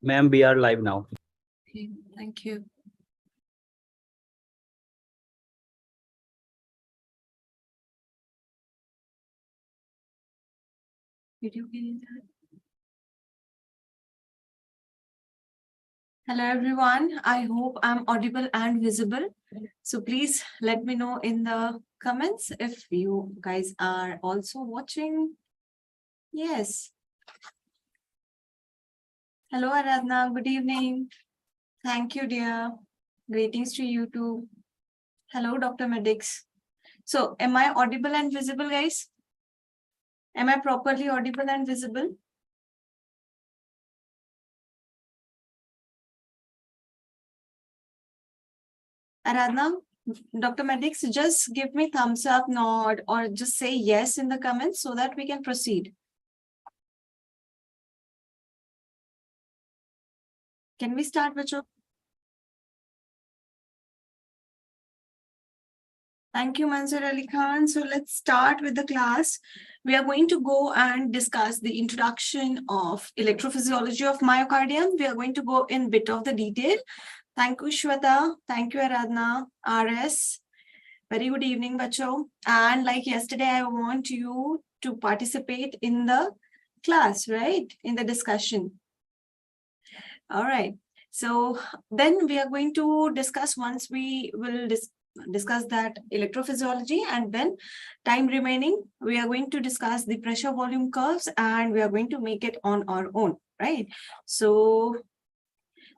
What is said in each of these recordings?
Ma'am, we are live now. Okay, thank you. Video के Hello everyone, I hope I'm audible and visible. So please let me know in the comments if you guys are also watching. Yes. Hello Aradhna, good evening. Thank you dear. Greetings to you too. Hello Dr. Medics. So am I audible and visible guys? Am I properly audible and visible? Aradhna, Dr. Medics, just give me thumbs up, nod, or just say yes in the comments so that we can proceed. Can we start, Bacho? Thank you, Mansur Ali Khan. So let's start with the class. We are going to go and discuss the introduction of electrophysiology of myocardium. We are going to go in bit of the detail. Thank you, Shweta. Thank you, Aradhna. RS. Very good evening, Bacho. And like yesterday, I want you to participate in the class, right? In the discussion. All right. So then we are going to discuss once we will discuss that electrophysiology, and then time remaining, we are going to discuss the pressure volume curves and we are going to make it on our own, right? So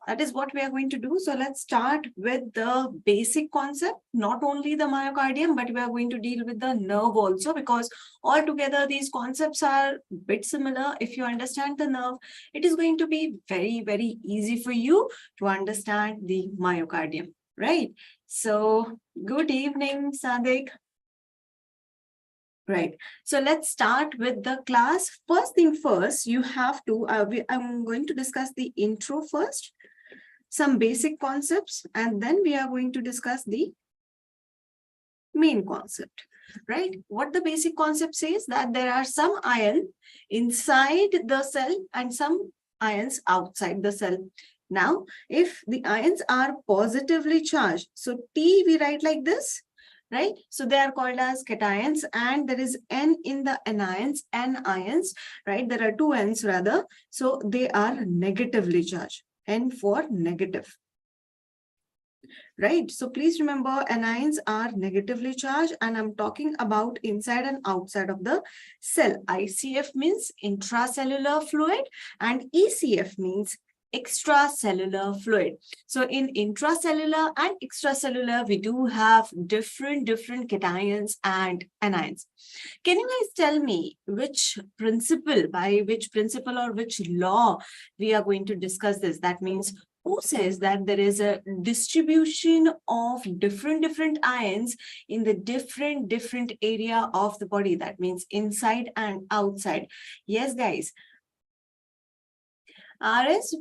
that is what we are going to do. So let's start with the basic concept, not only the myocardium, but we are going to deal with the nerve also, because altogether these concepts are a bit similar. If you understand the nerve, it is going to be very, very easy for you to understand the myocardium, right? So good evening, Sadik. Right. So let's start with the class. First thing first, you have to, I'm going to discuss the intro first, some basic concepts, and then we are going to discuss the main concept, right? What the basic concept says, that there are some ions inside the cell and some ions outside the cell. Now, if the ions are positively charged, so T we write like this, right? So they are called as cations, and there is N in the anions, N-ions, right? There are two N's rather. So they are negatively charged, N for negative. Right. So please remember, anions are negatively charged, and I'm talking about inside and outside of the cell. ICF means intracellular fluid and ECF means extracellular fluid. So in intracellular and extracellular, we do have different cations and anions. Can you guys tell me which principle, by which principle or which law we are going to discuss this? That means, who says that there is a distribution of different ions in the different area of the body? That means inside and outside. Yes, guys. RS,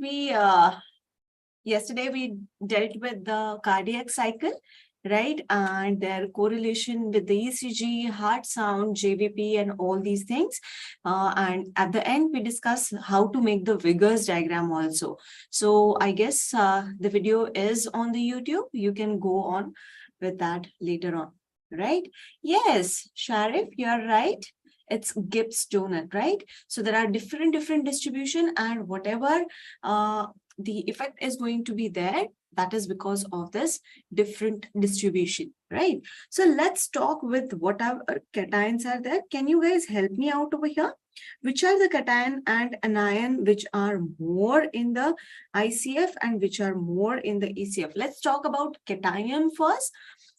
yesterday we dealt with the cardiac cycle, right? And their correlation with the ECG, heart sound, JVP, and all these things. And at the end, we discuss how to make the Wiggers diagram also. So I guess the video is on the YouTube. You can go on with that later on, right? Yes, Sharif, you're right. It's Gibbs donut, right? So there are different distribution, and whatever the effect is going to be there, that is because of this different distribution, right? So let's talk with what our cations are there. Can you guys help me out over here? Which are the cation and anion which are more in the ICF and which are more in the ECF? Let's talk about cation first.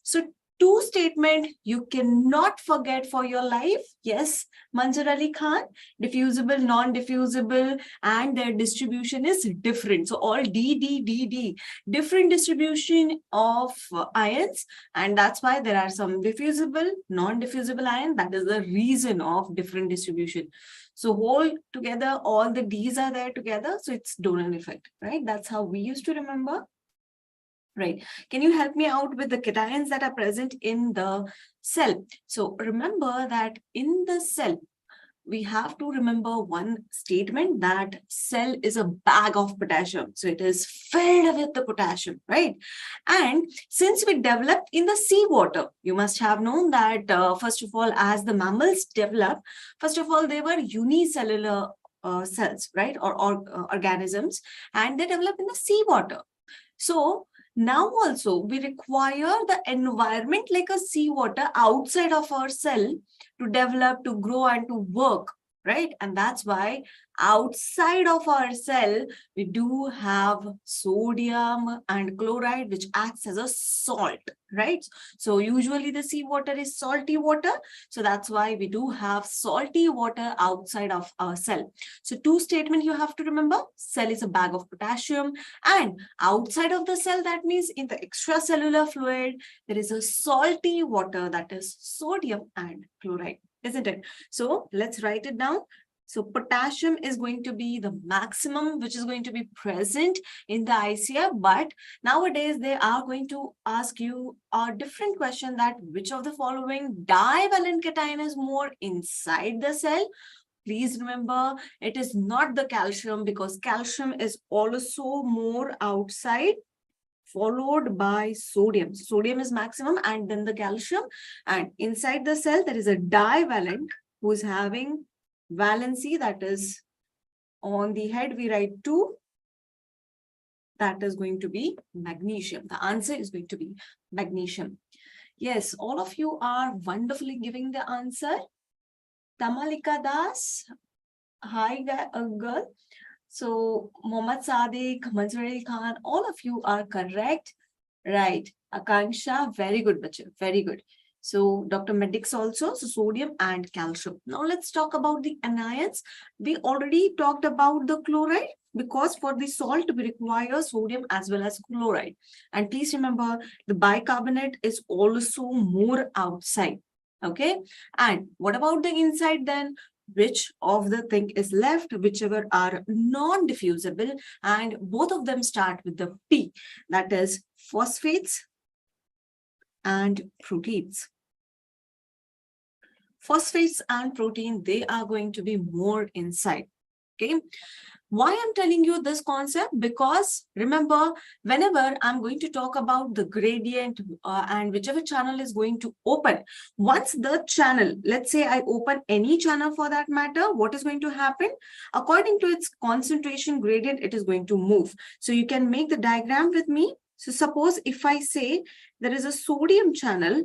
So two statement you cannot forget for your life. Yes, Mansur Ali Khan, diffusible, non-diffusible, and their distribution is different. So all D, different distribution of ions, and that's why there are some diffusible, non-diffusible ion. That is the reason of different distribution. So whole together, all the D's are there together. So it's donut effect, right? That's how we used to remember. Right. Can you help me out with the cations that are present in the cell? So remember that in the cell, we have to remember one statement that cell is a bag of potassium. So it is filled with the potassium, right? And since we developed in the seawater, you must have known that first of all, as the mammals developed, first of all, they were unicellular cells, right? Or organisms, and they develop in the seawater. So now also we require the environment like a seawater outside of our cell to develop, to grow, and to work, right? And that's why outside of our cell, we do have sodium and chloride, which acts as a salt, right? So usually the seawater is salty water. So that's why we do have salty water outside of our cell. So two statements you have to remember: cell is a bag of potassium, and outside of the cell, that means in the extracellular fluid, there is a salty water, that is sodium and chloride, isn't it? So let's write it down. So potassium is going to be the maximum, which is going to be present in the ICF. But nowadays, they are going to ask you a different question, that which of the following divalent cation is more inside the cell? Please remember, it is not the calcium, because calcium is also more outside, followed by sodium. Sodium is maximum and then the calcium. And inside the cell, there is a divalent who is having valency, that is on the head, we write 2. That is going to be magnesium. The answer is going to be magnesium. Yes, all of you are wonderfully giving the answer. Tamalika Das, hi girl. So Mohammad Sadiq, Mansoor Khan, all of you are correct. Right. Akanksha, very good, bacha, very good. So Dr. Medix also, so sodium and calcium. Now let's talk about the anions. We already talked about the chloride, because for the salt, we require sodium as well as chloride. And please remember, the bicarbonate is also more outside. Okay. And what about the inside then? Which of the thing is left? Whichever are non-diffusible, and both of them start with the P, that is phosphates and proteins. Phosphates and protein, they are going to be more inside. Okay. Why I'm telling you this concept? Because remember, whenever I'm going to talk about the gradient and whichever channel is going to open, once the channel, let's say I open any channel for that matter, what is going to happen? According to its concentration gradient, it is going to move. So you can make the diagram with me. So suppose if I say there is a sodium channel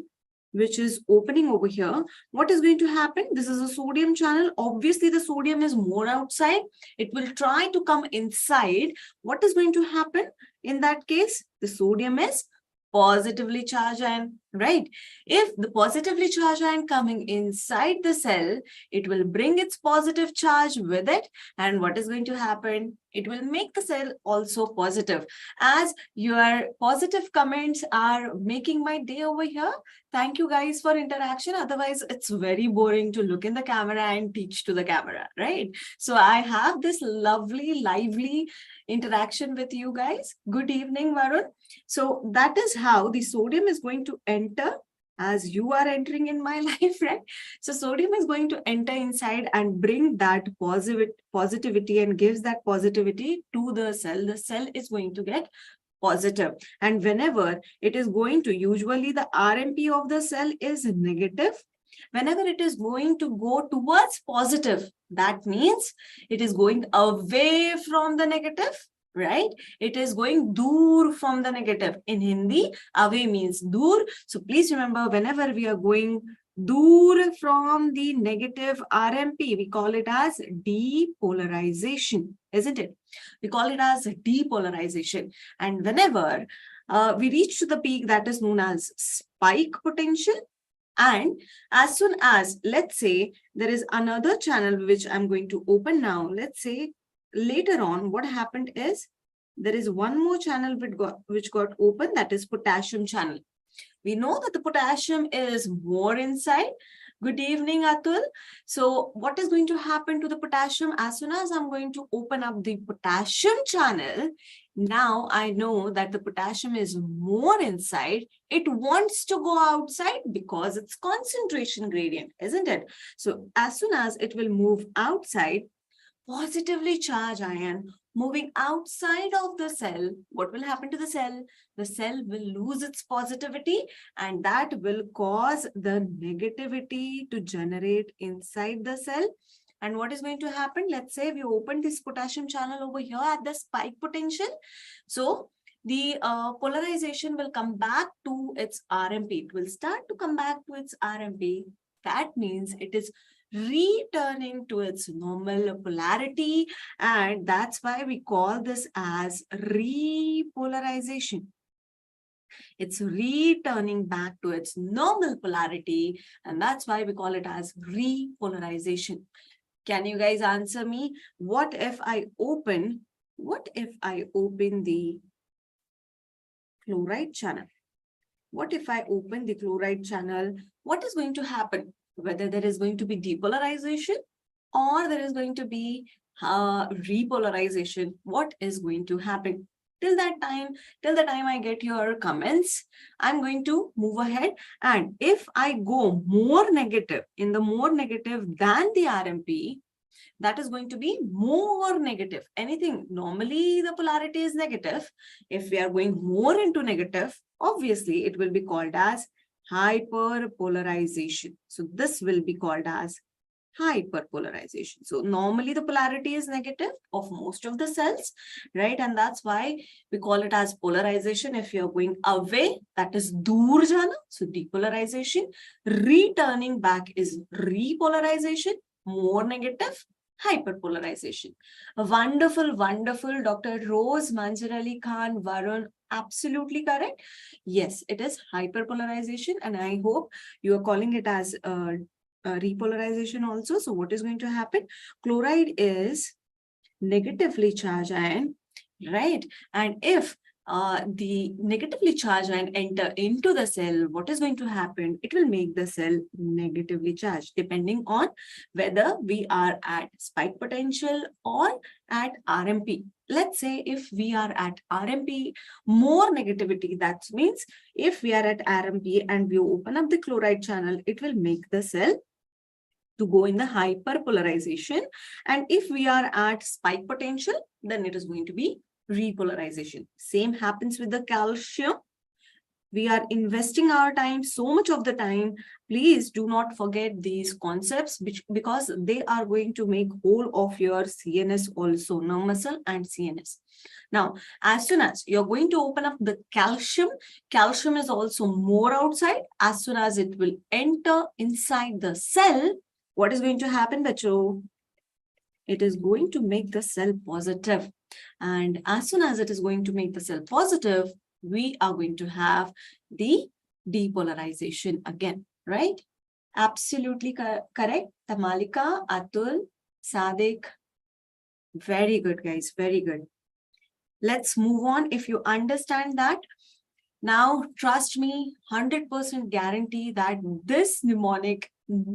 which is opening over here, what is going to happen? This is a sodium channel. Obviously, the sodium is more outside. It will try to come inside. What is going to happen in that case? The sodium is positively charged ion, right? If the positively charged ion coming inside the cell, it will bring its positive charge with it. And what is going to happen? It will make the cell also positive. As your positive comments are making my day over here, thank you guys for interaction. Otherwise, it's very boring to look in the camera and teach to the camera, right? So I have this lovely, lively interaction with you guys. Good evening, Varun. So that is how the sodium is going to enter as you are entering in my life, right? So sodium is going to enter inside and bring that positivity and gives that positivity to the cell. The cell is going to get positive. And whenever it is going to, usually the RMP of the cell is negative. Whenever it is going to go towards positive, that means it is going away from the negative, right? It is going dur from the negative. In Hindi, away means dur. So please remember, whenever we are going dur from the negative RMP, we call it as depolarization, isn't it? We call it as depolarization. And whenever we reach to the peak, that is known as spike potential. And as soon as, let's say, there is another channel which I'm going to open now. Let's say later on, what happened is there is one more channel which got open, that is potassium channel. We know that the potassium is more inside, Good evening, Atul. So what is going to happen to the potassium? As soon as I'm going to open up the potassium channel, now I know that the potassium is more inside. It wants to go outside because it's concentration gradient, isn't it? So as soon as it will move outside, positively charged ion moving outside of the cell, what will happen to the cell? The cell will lose its positivity, and that will cause the negativity to generate inside the cell. And what is going to happen? Let's say we open this potassium channel over here at the spike potential. So the polarization will come back to its RMP. It will start to come back to its RMP. That means it is returning to its normal polarity, and that's why we call this as repolarization. It's returning back to its normal polarity, and that's why we call it as repolarization. Can you guys answer me? What if I open the chloride channel? What if I open the chloride channel? What is going to happen? Whether there is going to be depolarization or there is going to be repolarization, what is going to happen? Till the time I get your comments, I'm going to move ahead. And if I go more negative, in the more negative than the RMP, that is going to be more negative. Anything, normally the polarity is negative. If we are going more into negative, obviously it will be called as hyperpolarization. So this will be called as hyperpolarization. So normally the polarity is negative of most of the cells, right? And that's why we call it as polarization. If you're going away, that is dur jana, so depolarization. Returning back is repolarization, more negative, hyperpolarization. Wonderful, wonderful. Dr. Rose, Manzar Ali Khan, Varun, absolutely correct. Yes, it is hyperpolarization, and I hope you are calling it as repolarization also. So what is going to happen? Chloride is negatively charged ion, right? And if the negatively charged ion enter into the cell, what is going to happen? It will make the cell negatively charged, depending on whether we are at spike potential or at RMP. Let's say if we are at RMP, more negativity, that means if we are at RMP and we open up the chloride channel, it will make the cell to go in the hyperpolarization. And if we are at spike potential, then it is going to be repolarization. Same happens with the calcium. We are investing our time, so much of the time. Please do not forget these concepts, because they are going to make whole of your CNS also, nerve muscle and CNS. Now, as soon as you're going to open up the calcium, calcium is also more outside. As soon as it will enter inside the cell, what is going to happen, Bacho? It is going to make the cell positive. And as soon as it is going to make the cell positive, we are going to have the depolarization again, right? Absolutely correct. Tamalika, Atul, Sadik. Very good, guys. Very good. Let's move on. If you understand that, now trust me, 100% guarantee that this mnemonic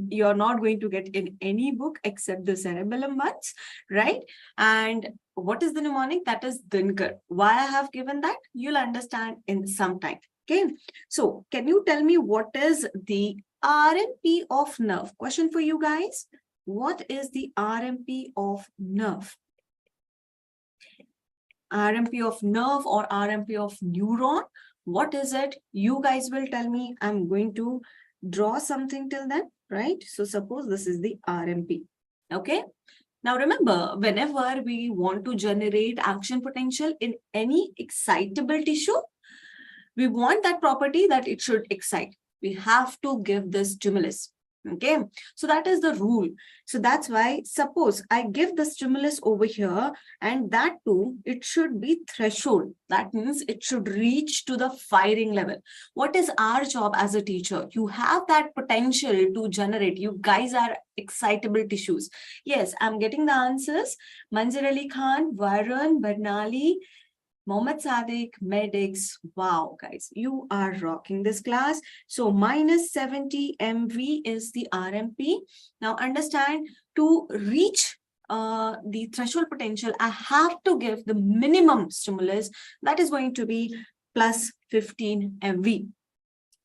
you're not going to get in any book except the cerebellum ones, right? And what is the mnemonic? That is Dinkar. Why I have given that, you'll understand in some time. Okay, so can you tell me what is the RMP of nerve? Question for you guys. What is the RMP of nerve? RMP of nerve or RMP of neuron? What is it? You guys will tell me. I'm going to draw something till then, right? So suppose this is the RMP. Okay. Now remember, whenever we want to generate action potential in any excitable tissue, we want that property that it should excite. We have to give the stimulus. Okay, so that is the rule. So that's why, suppose I give the stimulus over here, and that too, it should be threshold. That means it should reach to the firing level. What is our job as a teacher? You have that potential to generate. You guys are excitable tissues. Yes, I'm getting the answers. Manzar Ali Khan, Varun, Barnali, Mohammed Sadiq, Medics. Wow, guys, you are rocking this class. So minus 70 MV is the RMP. Now understand, to reach the threshold potential, I have to give the minimum stimulus, that is going to be plus 15 MV,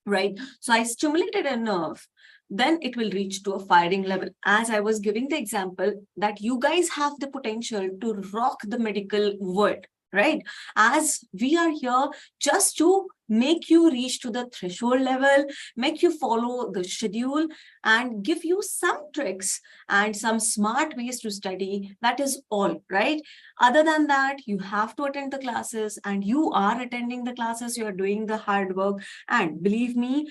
right? So I stimulated a nerve, then it will reach to a firing level. As I was giving the example that you guys have the potential to rock the medical world, right? As we are here just to make you reach to the threshold level, make you follow the schedule and give you some tricks and some smart ways to study. That is all, right? Other than that, you have to attend the classes, and you are attending the classes, you are doing the hard work. And believe me,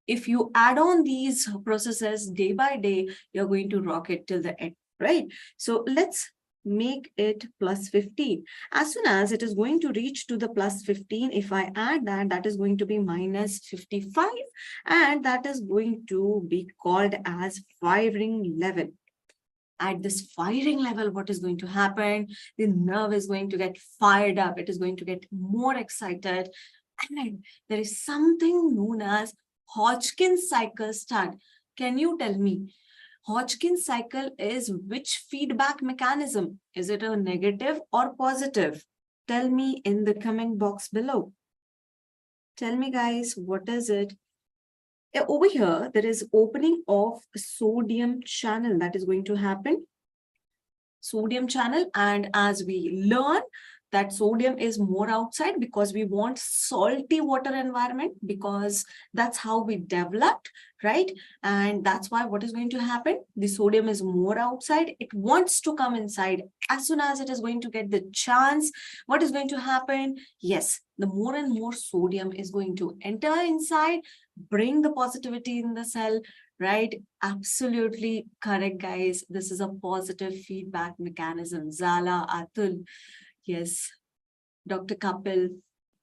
if you add on these processes day by day, you're going to rock it till the end, right? So let's make it plus 15. As soon as it is going to reach to the plus 15, if I add that, that is going to be minus 55, and that is going to be called as firing level. At this firing level, what is going to happen? The nerve is going to get fired up. It is going to get more excited. And there is something known as Hodgkin's cycle start. Can you tell me, Hodgkin's cycle is which feedback mechanism? Is it a negative or positive? Tell me in the comment box below. Tell me, guys, what is it? Over here, there is opening of sodium channel that is going to happen. Sodium channel, and as we learn that sodium is more outside because we want salty water environment, because that's how we developed, right? And that's why what is going to happen? The sodium is more outside. It wants to come inside. As soon as it is going to get the chance, what is going to happen? Yes, the more and more sodium is going to enter inside, bring the positivity in the cell, right? Absolutely correct, guys. This is a positive feedback mechanism. Zala, Atul. Yes, Dr. Kapil,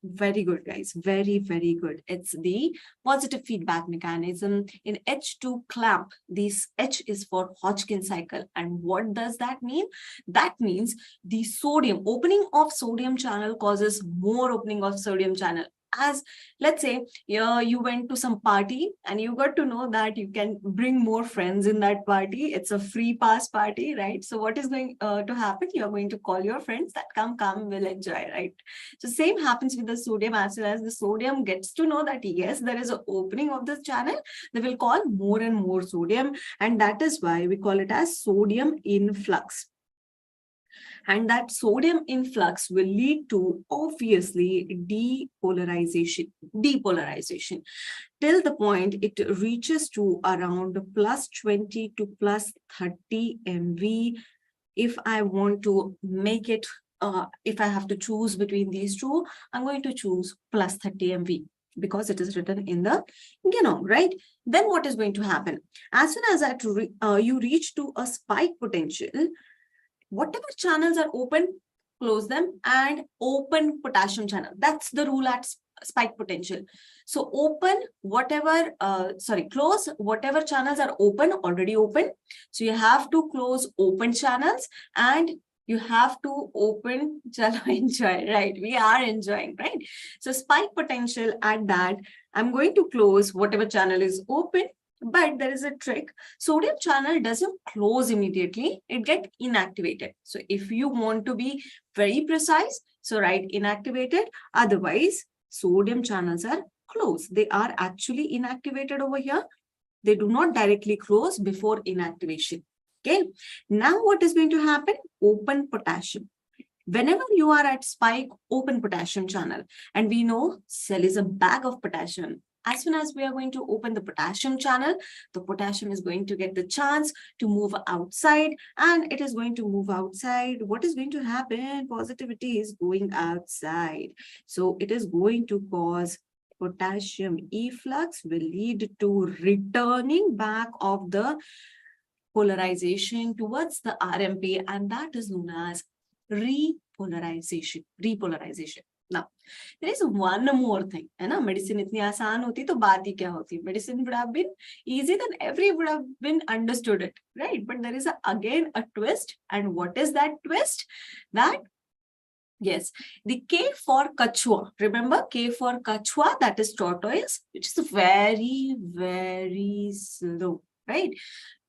very good, guys. Very, very good. It's the positive feedback mechanism. In H2 clamp, this H is for Hodgkin cycle. And what does that mean? That means the sodium, opening of sodium channel causes more opening of sodium channel. As let's say you went to some party and you got to know that you can bring more friends in that party. It's a free pass party, right? So what is going to happen? You're going to call your friends that come, we'll enjoy, right? So same happens with the sodium. As soon as the sodium gets to know that yes, there is an opening of this channel, they will call more and more sodium, and that is why we call it as sodium influx. And that sodium influx will lead to obviously depolarization till the point it reaches to around plus 20 to plus 30 MV. If I want to make it, if I have to choose between these two, I'm going to choose plus 30 MV because it is written in the genome, right? Then what is going to happen? As soon as that you reach to a spike potential, whatever channels are open, close them, and open potassium channel. That's the rule at spike potential. So open whatever, close whatever channels are open, already open. So you have to close open channels and you have to open, enjoy, right? We are enjoying, right? So spike potential at that, I'm going to close whatever channel is open. But there is a trick. Sodium channel doesn't close immediately. It gets inactivated. So if you want to be very precise, so write inactivated. Otherwise, sodium channels are closed. They are actually inactivated over here. They do not directly close before inactivation. Okay. Now what is going to happen? Open potassium. Whenever you are at spike, open potassium channel, and we know cell is a bag of potassium. As soon as we are going to open the potassium channel, the potassium is going to get the chance to move outside, and it is going to move outside. What is going to happen? Positivity is going outside. So it is going to cause potassium efflux, will lead to returning back of the polarization towards the RMP, and that is known as repolarization. Now, there is one more thing. Medicine itni aasan hoti to baat hi kya hoti? Medicine would have been easy, then everyone would have been understood it, right? But there is again a twist. And what is that twist? That Yes, the K for Kachua. Remember K for Kachua, that is tortoise, which is very, very slow, right?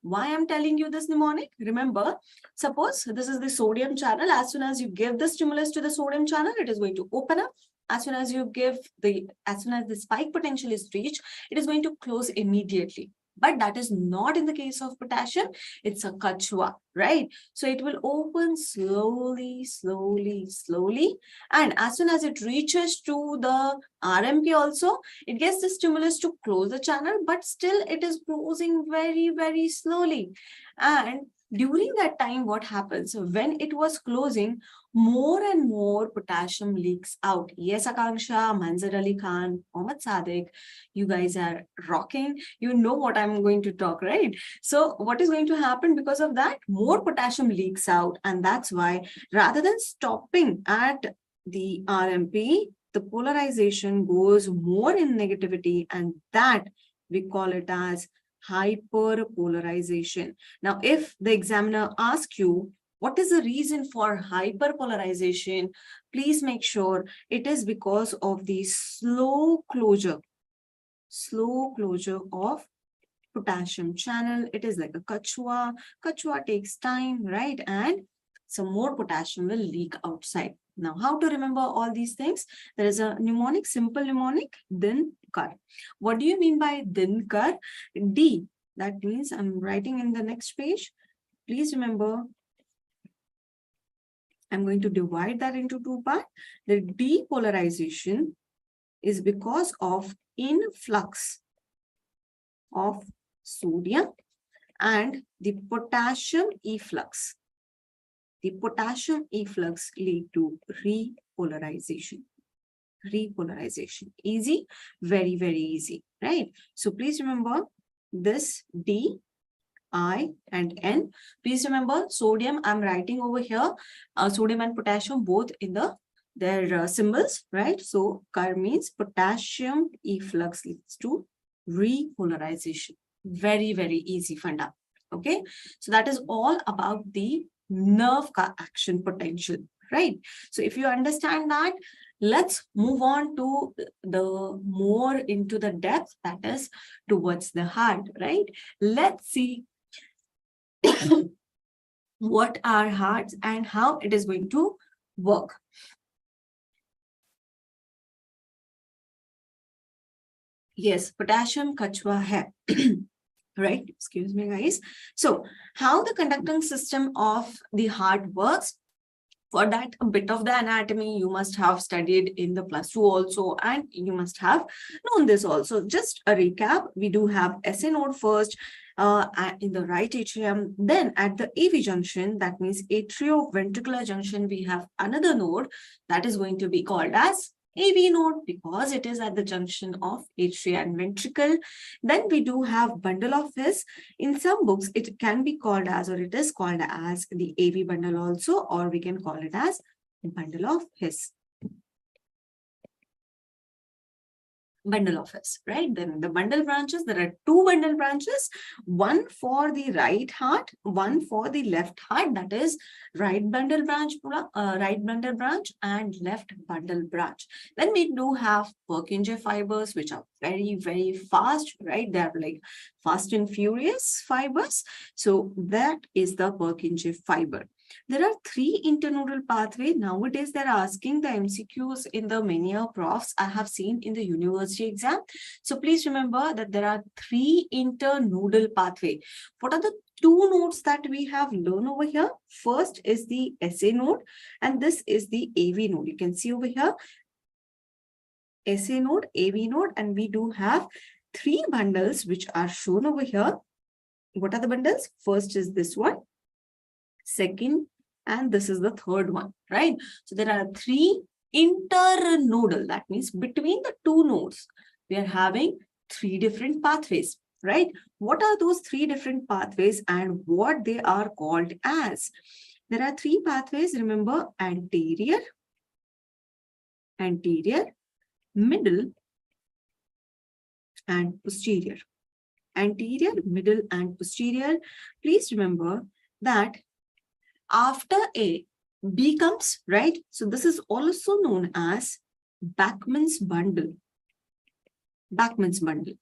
Why I'm telling you this mnemonic? Remember, suppose this is the sodium channel. As soon as you give the stimulus to the sodium channel, it is going to open up. As soon as the spike potential is reached, it is going to close immediately. But that is not in the case of potassium. It's a Kachua, right? So it will open slowly, slowly, slowly. And as soon as it reaches to the RMP also, it gets the stimulus to close the channel, but still it is closing very, very slowly. And during that time, what happens? When it was closing, more and more potassium leaks out. Yes, Akanksha, Manzar Ali Khan, Mohammad Sadiq, you guys are rocking. You know what I'm going to talk, right? So what is going to happen because of that? More potassium leaks out. And that's why rather than stopping at the RMP, the polarization goes more in negativity, and that we call it as hyperpolarization. Now, if the examiner asks you, what is the reason for hyperpolarization? Please make sure it is because of the slow closure of potassium channel. It is like a Kachua. Kachua takes time, right? And some more potassium will leak outside. Now, how to remember all these things? There is a mnemonic, simple mnemonic, din kar. What do you mean by din kar? D, that means I'm writing in the next page. Please remember, I'm going to divide that into two parts. The depolarization is because of influx of sodium and the potassium efflux. The potassium efflux lead to repolarization. Repolarization. Easy, very, very easy, right? So please remember this D, I, and N. Please remember sodium, I'm writing over here, sodium and potassium both in their symbols, right? So Kar means potassium efflux leads to repolarization. Very, very easy funda. Okay, so that is all about the nerve action potential, right? So if you understand that, let's move on to the more into the depth, that is towards the heart, right? Let's see what are hearts and how it is going to work. Yes, potassium kachwa hai. Right? Excuse me, guys. So, how the conducting system of the heart works? For that, a bit of the anatomy you must have studied in the +2 also, and you must have known this also. Just a recap, we do have SA node first in the right atrium. Then at the AV junction, that means atrioventricular junction, we have another node that is going to be called as AV node because it is at the junction of atria and ventricle. Then we do have bundle of His. In some books, it can be called as, or it is called as the AV bundle also, or we can call it as bundle of His. Bundle of His, right? Then the bundle branches, there are two bundle branches, one for the right heart, one for the left heart, that is right bundle branch and left bundle branch. Then we do have Purkinje fibers, which are very, very fast, right? They're like fast and furious fibers. So that is the Purkinje fiber. There are three internodal pathways. Nowadays, they're asking the MCQs in the many profs I have seen in the university exam. So please remember that there are three internodal pathways. What are the two nodes that we have learned over here? First is the SA node, and this is the AV node. You can see over here, SA node, AV node, and we do have three bundles which are shown over here. What are the bundles? First is this one, second, and this is the third one, right? So there are three internodal, that means between the two nodes, we are having three different pathways, right? What are those three different pathways and what they are called as? There are three pathways, remember, anterior, middle, and posterior. Anterior, middle, and posterior. Please remember that after A, B comes, right? So this is also known as Bachmann's bundle. Bachmann's bundle.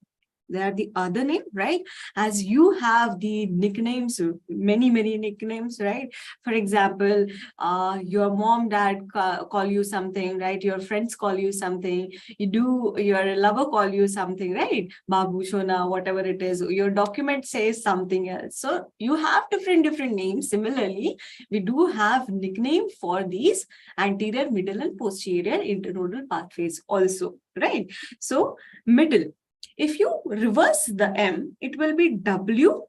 They are the other name, right? As you have the nicknames, many nicknames, right? For example, your mom, dad call you something, right? Your friends call you something. Your lover call you something, right? Babu, Shona, whatever it is. Your document says something else. So you have different names. Similarly, we do have nickname for these anterior, middle, and posterior internodal pathways also, right? So middle. If you reverse the M, it will be W,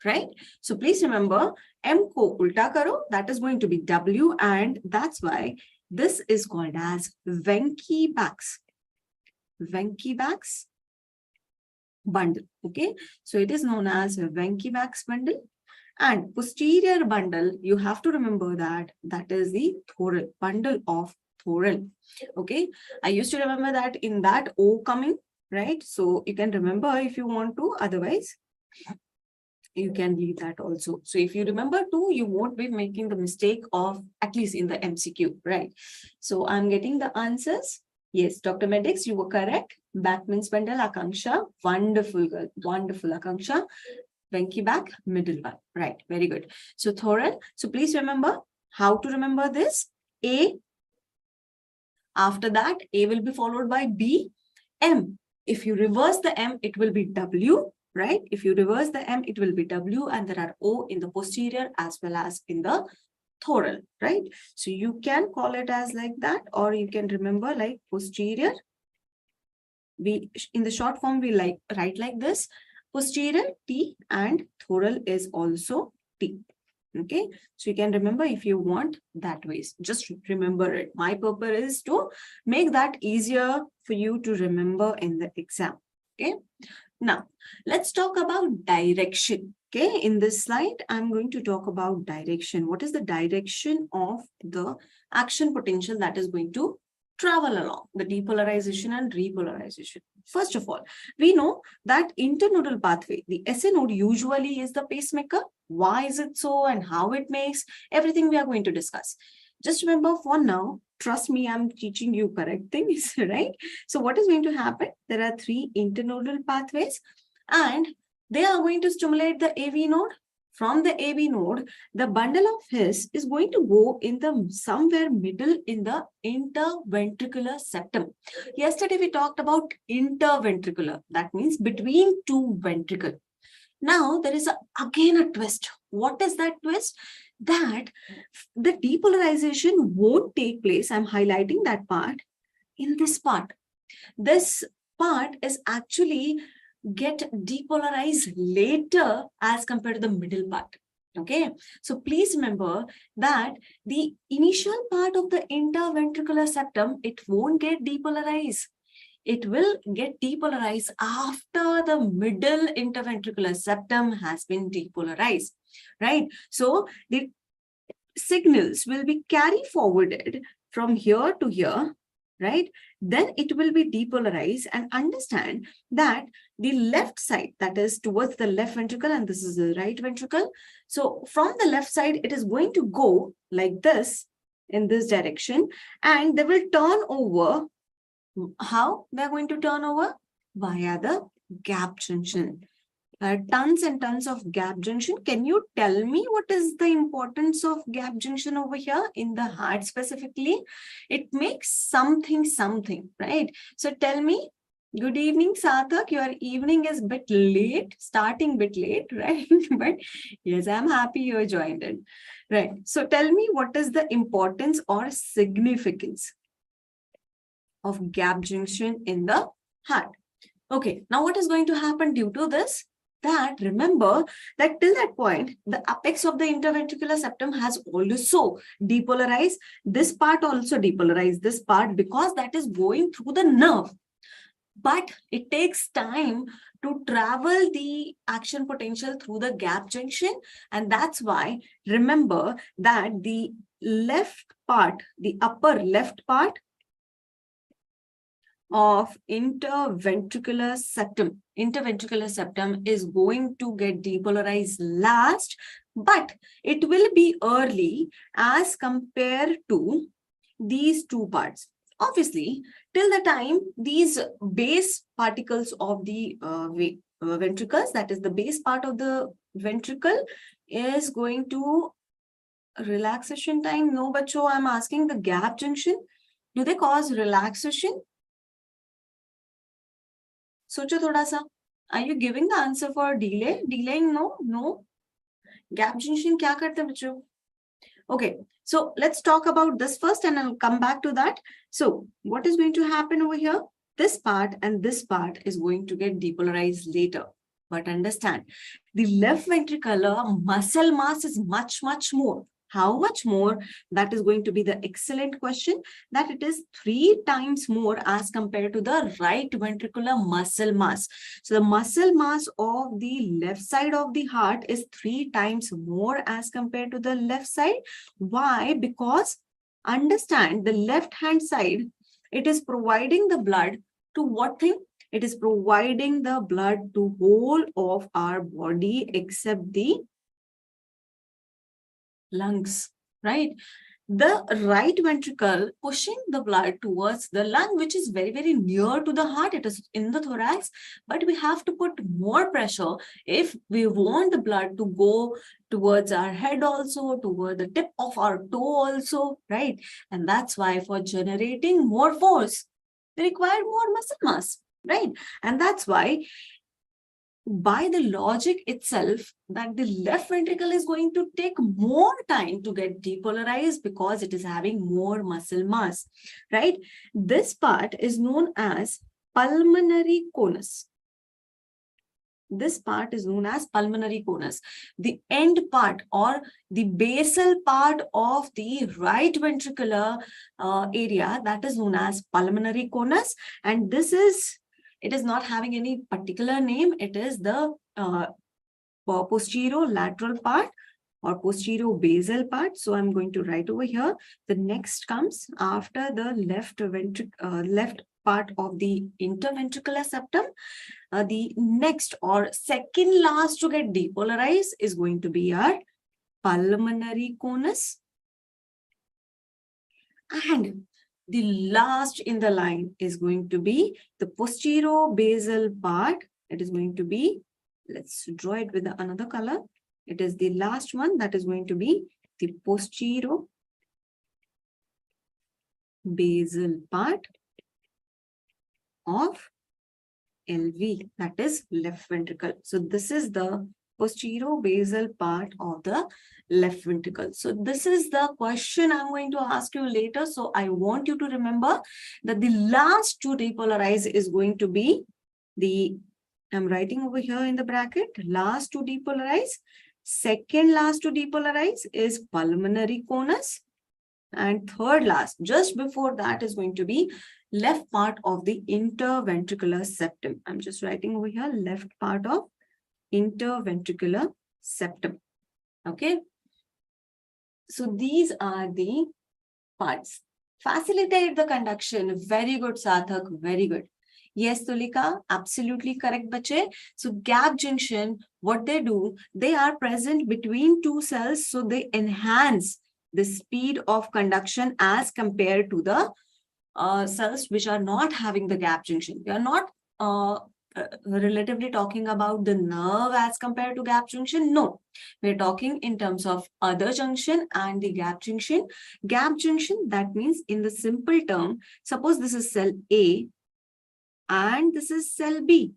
right? So please remember, M ko ulta karo, that is going to be W, and that's why this is called as Venki-Bach's bundle, okay? So it is known as Venki-Bach's bundle. And posterior bundle, you have to remember that is the Thorel, bundle of Thorel, okay? I used to remember that in that O coming, right? So you can remember if you want to, otherwise you can leave that also. So if you remember too, you won't be making the mistake of, at least in the MCQ, right? So I'm getting the answers. Yes, Dr. Medix, you were correct. Bachmann's bundle, Akanksha, wonderful girl, wonderful Akanksha. Venki-Bach, middle one, right? Very good. So Thorel, so please remember how to remember this. A, after that, A will be followed by B, M. If you reverse the M, it will be W, right? If you reverse the M, it will be W, and there are O in the posterior as well as in the Thorel, right? So you can call it as like that, or you can remember like posterior. We, in the short form, we write like this: posterior T, and Thorel is also T. Okay, so you can remember if you want that ways. Just remember it. My purpose is to make that easier for you to remember in the exam. Okay, now let's talk about direction. Okay, in this slide, I'm going to talk about direction. What is the direction of the action potential that is going to travel along? The depolarization and repolarization. First of all, we know that internodal pathway, the SA node usually is the pacemaker. Why is it so and how it makes? Everything we are going to discuss. Just remember for now, trust me, I'm teaching you correct things, right? So what is going to happen? There are 3 internodal pathways and they are going to stimulate the AV node. From the AV node, the bundle of His is going to go in the somewhere middle in the interventricular septum. Yesterday we talked about interventricular. That means between 2 ventricles. Now there is again a twist. What is that twist? That the depolarization won't take place. I'm highlighting that part in this part. This part is actually get depolarized later as compared to the middle part. Okay, so please remember that the initial part of the interventricular septum, it won't get depolarized. It will get depolarized after the middle interventricular septum has been depolarized, right? So the signals will be carried forwarded from here to here, right? Then it will be depolarized, and understand that the left side, that is towards the left ventricle, and this is the right ventricle. So from the left side, it is going to go like this in this direction, and they will turn over. How they're going to turn over? Via the gap junction. Tons and tons of gap junction. Can you tell me what is the importance of gap junction over here in the heart specifically? It makes something, right? So tell me, good evening, Sarthak. Your evening is a bit late, starting a bit late, right? But yes, I'm happy you joined in, right? So tell me, what is the importance or significance of gap junction in the heart? Okay, now what is going to happen due to this? That remember that till that point, the apex of the interventricular septum has also depolarized. This part also depolarized this part because that is going through the nerve. But it takes time to travel the action potential through the gap junction. And that's why remember that the left part, the upper left part, of interventricular septum. Interventricular septum is going to get depolarized last, but it will be early as compared to these two parts. Obviously, till the time these base particles of the ventricles, that is the base part of the ventricle, is going to relaxation time. No, bacho, I'm asking the gap junction. Do they cause relaxation? Socho thoda sa. Are you giving the answer for delay? Delaying? No, no. Gap junction kya karte bacho? Okay, so let's talk about this first and I'll come back to that. So what is going to happen over here? This part and this part is going to get depolarized later. But understand, the left ventricular muscle mass is much, much more. How much more? That is going to be the excellent question, that it is 3 times more as compared to the right ventricular muscle mass. So the muscle mass of the left side of the heart is 3 times more as compared to the left side. Why? Because understand, the left hand side, it is providing the blood to what thing? It is providing the blood to whole of our body except the lungs, right? The right ventricle pushing the blood towards the lung, which is very, very near to the heart. It is in the thorax, but we have to put more pressure if we want the blood to go towards our head also, toward the tip of our toe also, right? And that's why for generating more force, they require more muscle mass, right? And that's why by the logic itself that the left ventricle is going to take more time to get depolarized because it is having more muscle mass, right? This part is known as pulmonary conus. This part is known as pulmonary conus. The end part or the basal part of the right ventricular area, that is known as pulmonary conus. And this is, it is not having any particular name. It is the posterolateral part or posterior-basal part. So I'm going to write over here. The next comes after the left part of the interventricular septum. The next or second last to get depolarized is going to be our pulmonary conus. And the last in the line is going to be the posterior-basal part. It is going to be, let's draw it with another color. It is the last one that is going to be the posterior-basal part of LV, that is left ventricle. So this is the posterior-basal part of the left ventricle. So this is the question I'm going to ask you later. So I want you to remember that the last to depolarize is going to be the, I'm writing over here in the bracket, last to depolarize. Second last to depolarize is pulmonary conus. And third last, just before that, is going to be left part of the interventricular septum. I'm just writing over here, left part of interventricular septum. Okay. So these are the parts. Facilitate the conduction. Very good, Sarthak. Very good. Yes, Tulika, absolutely correct, bache. So gap junction, what they do, they are present between two cells. So they enhance the speed of conduction as compared to the cells which are not having the gap junction. We are not relatively talking about the nerve as compared to gap junction. No, we're talking in terms of other junction and the gap junction. Gap junction, that means in the simple term, suppose this is cell A and this is cell B.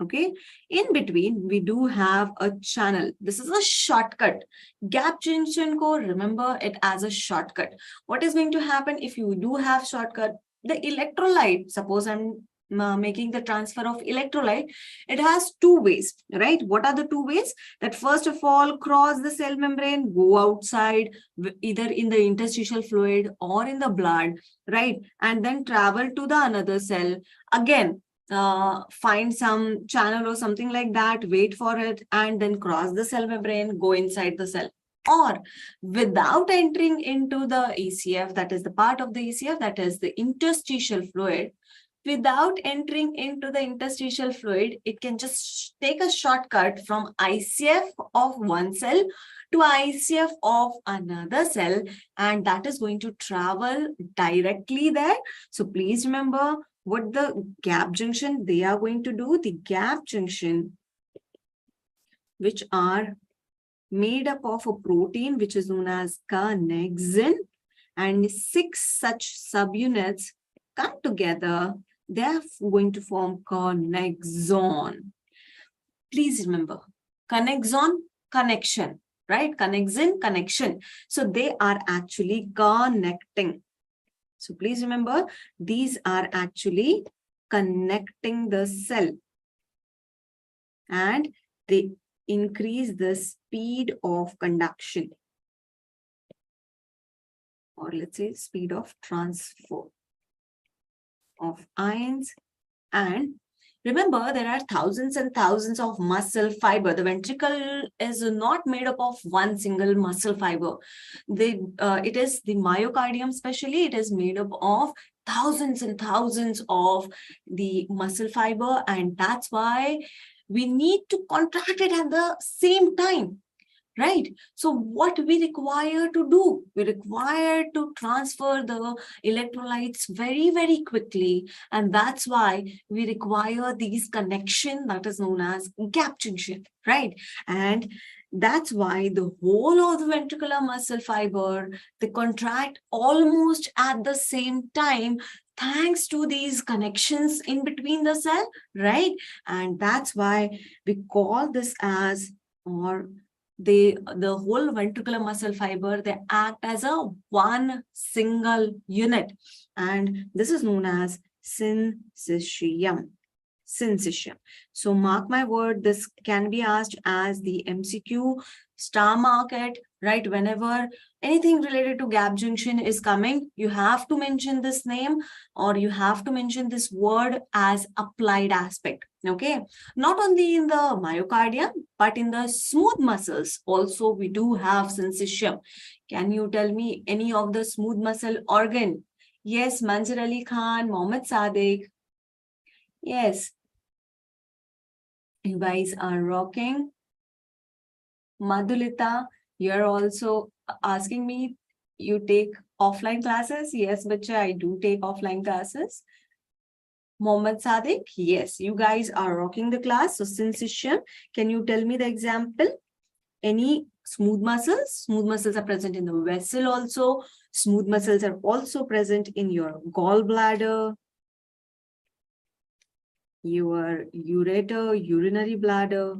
Okay, in between we do have a channel. This is a shortcut. Gap junction ko remember it as a shortcut. What is going to happen if you do have shortcut? The electrolyte, suppose I'm making the transfer of electrolyte, it has two ways, right? What are the two ways? That first of all, cross the cell membrane, go outside, either in the interstitial fluid or in the blood, right? And then travel to the another cell. Again, find some channel or something like that, wait for it, and then cross the cell membrane, go inside the cell. or without entering into the ECF, that is the part of the ECF, that is the interstitial fluid, without entering into the interstitial fluid, it can just take a shortcut from ICF of one cell to ICF of another cell, and that is going to travel directly there. So please remember what the gap junction they are going to do. The gap junction, which are made up of a protein which is known as connexin, and 6 such subunits come together. They're going to form connexon. Please remember, connexon, connection, right? Connexin, connection. So they are actually connecting. So please remember, these are actually connecting the cell, and they increase the speed of conduction, or let's say speed of transfer of ions. And remember, there are thousands and thousands of muscle fiber. The ventricle is not made up of one single muscle fiber. It is the myocardium, especially, it is made up of thousands and thousands of the muscle fiber, and that's why we need to contract it at the same time, right? So what we require to do, we require to transfer the electrolytes very, very quickly, and that's why we require these connection that is known as gap junction, right? And that's why the whole of the ventricular muscle fiber, they contract almost at the same time, thanks to these connections in between the cell, right? And that's why we call this as, or the whole ventricular muscle fiber, they act as a one single unit, and this is known as syncytium. Syncytium. So mark my word, this can be asked as the MCQ. Star mark it, right? Whenever anything related to gap junction is coming, you have to mention this name, or you have to mention this word as applied aspect. Okay, not only in the myocardium, but in the smooth muscles also we do have syncytium. Can you tell me any of the smooth muscle organ? Yes, Manzar Ali Khan, Mohammed Sadiq. Yes, you guys are rocking. Madhulita, you're also asking me, you take offline classes? Yes, bacha, I do take offline classes. Mohammed Sadiq, yes, you guys are rocking the class. So syncytium, can you tell me the example? Any smooth muscles? Smooth muscles are present in the vessel also. Smooth muscles are also present in your gallbladder, your ureter, urinary bladder.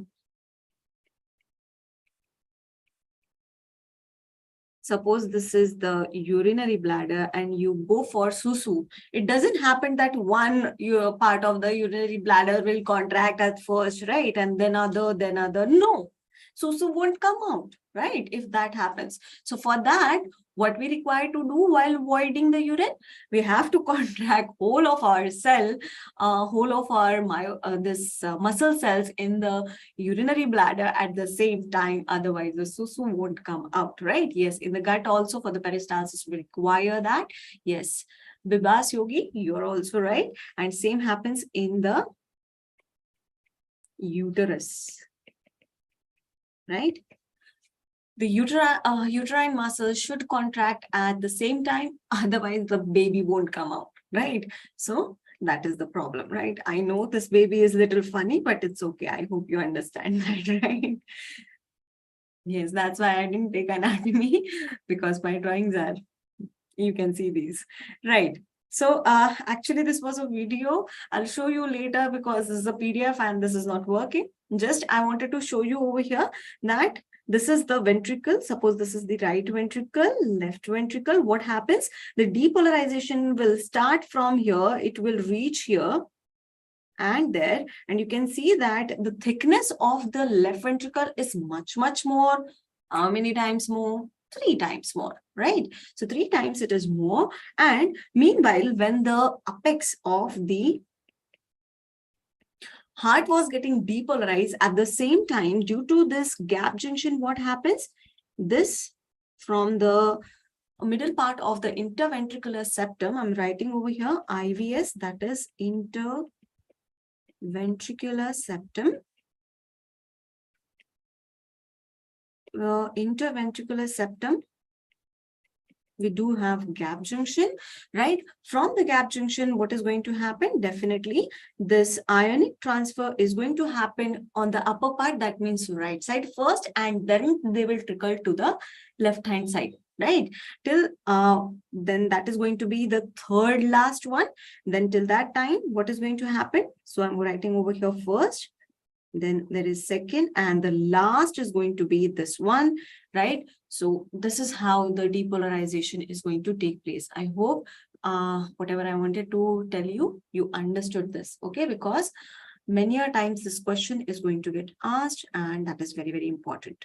Suppose this is the urinary bladder and you go for susu. It doesn't happen that one part of the urinary bladder will contract at first, right? And then other. No, susu won't come out, right? If that happens. So for that, what we require to do while voiding the urine, we have to contract whole of our cell, whole of our muscle cells in the urinary bladder at the same time. Otherwise, the susu won't come out, right? Yes, in the gut also for the peristalsis, we require that. Yes, Bibas Yogi, you're also right. And same happens in the uterus, right? The uterine muscles should contract at the same time, otherwise the baby won't come out, right? So that is the problem, right? I know this baby is a little funny, but it's okay. I hope you understand that, right? Yes, that's why I didn't take anatomy, because my drawings are, you can see these, right? So actually this was a video. I'll show you later because this is a PDF and this is not working. Just I wanted to show you over here that this is the ventricle. Suppose this is the right ventricle, left ventricle. What happens? The depolarization will start from here. It will reach here and there. And you can see that the thickness of the left ventricle is much, much more. How many times more? 3 times more, right? So 3 times it is more. And meanwhile, when the apex of the heart was getting depolarized at the same time, due to this gap junction, what happens? this from the middle part of the interventricular septum. I'm writing over here IVS, that is interventricular septum. Interventricular septum, we do have gap junction, right? From the gap junction, what is going to happen? Definitely, this ionic transfer is going to happen on the upper part. That means right side first, and then they will trickle to the left hand side, right? Till then that is going to be the third last one. Then till that time, what is going to happen? So I'm writing over here first. Then there is second, and the last is going to be this one, right? So this is how the depolarization is going to take place. I hope whatever I wanted to tell you, you understood this, okay? Because many a times this question is going to get asked, and that is very, very important.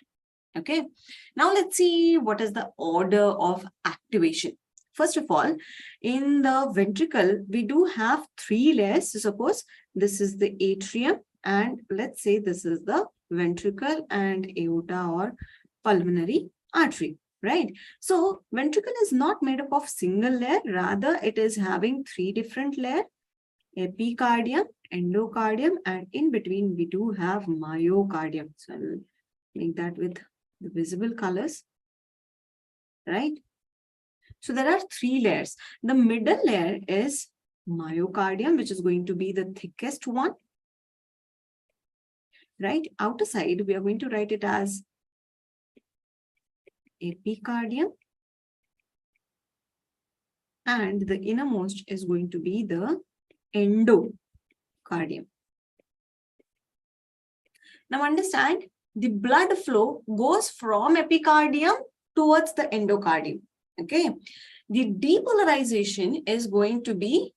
Okay, now let's see what is the order of activation. First of all, in the ventricle, we do have 3 layers. So suppose this is the atrium, and let's say this is the ventricle and aorta or pulmonary artery, right? So ventricle is not made up of single layer, rather it is having 3 different layers: epicardium, endocardium, and in between we do have myocardium. So I will make that with the visible colors, right? So there are 3 layers. The middle layer is myocardium, which is going to be the thickest one, right? Outer side, we are going to write it as epicardium, and the innermost is going to be the endocardium. Now understand, the blood flow goes from epicardium towards the endocardium, okay? The depolarization is going to be,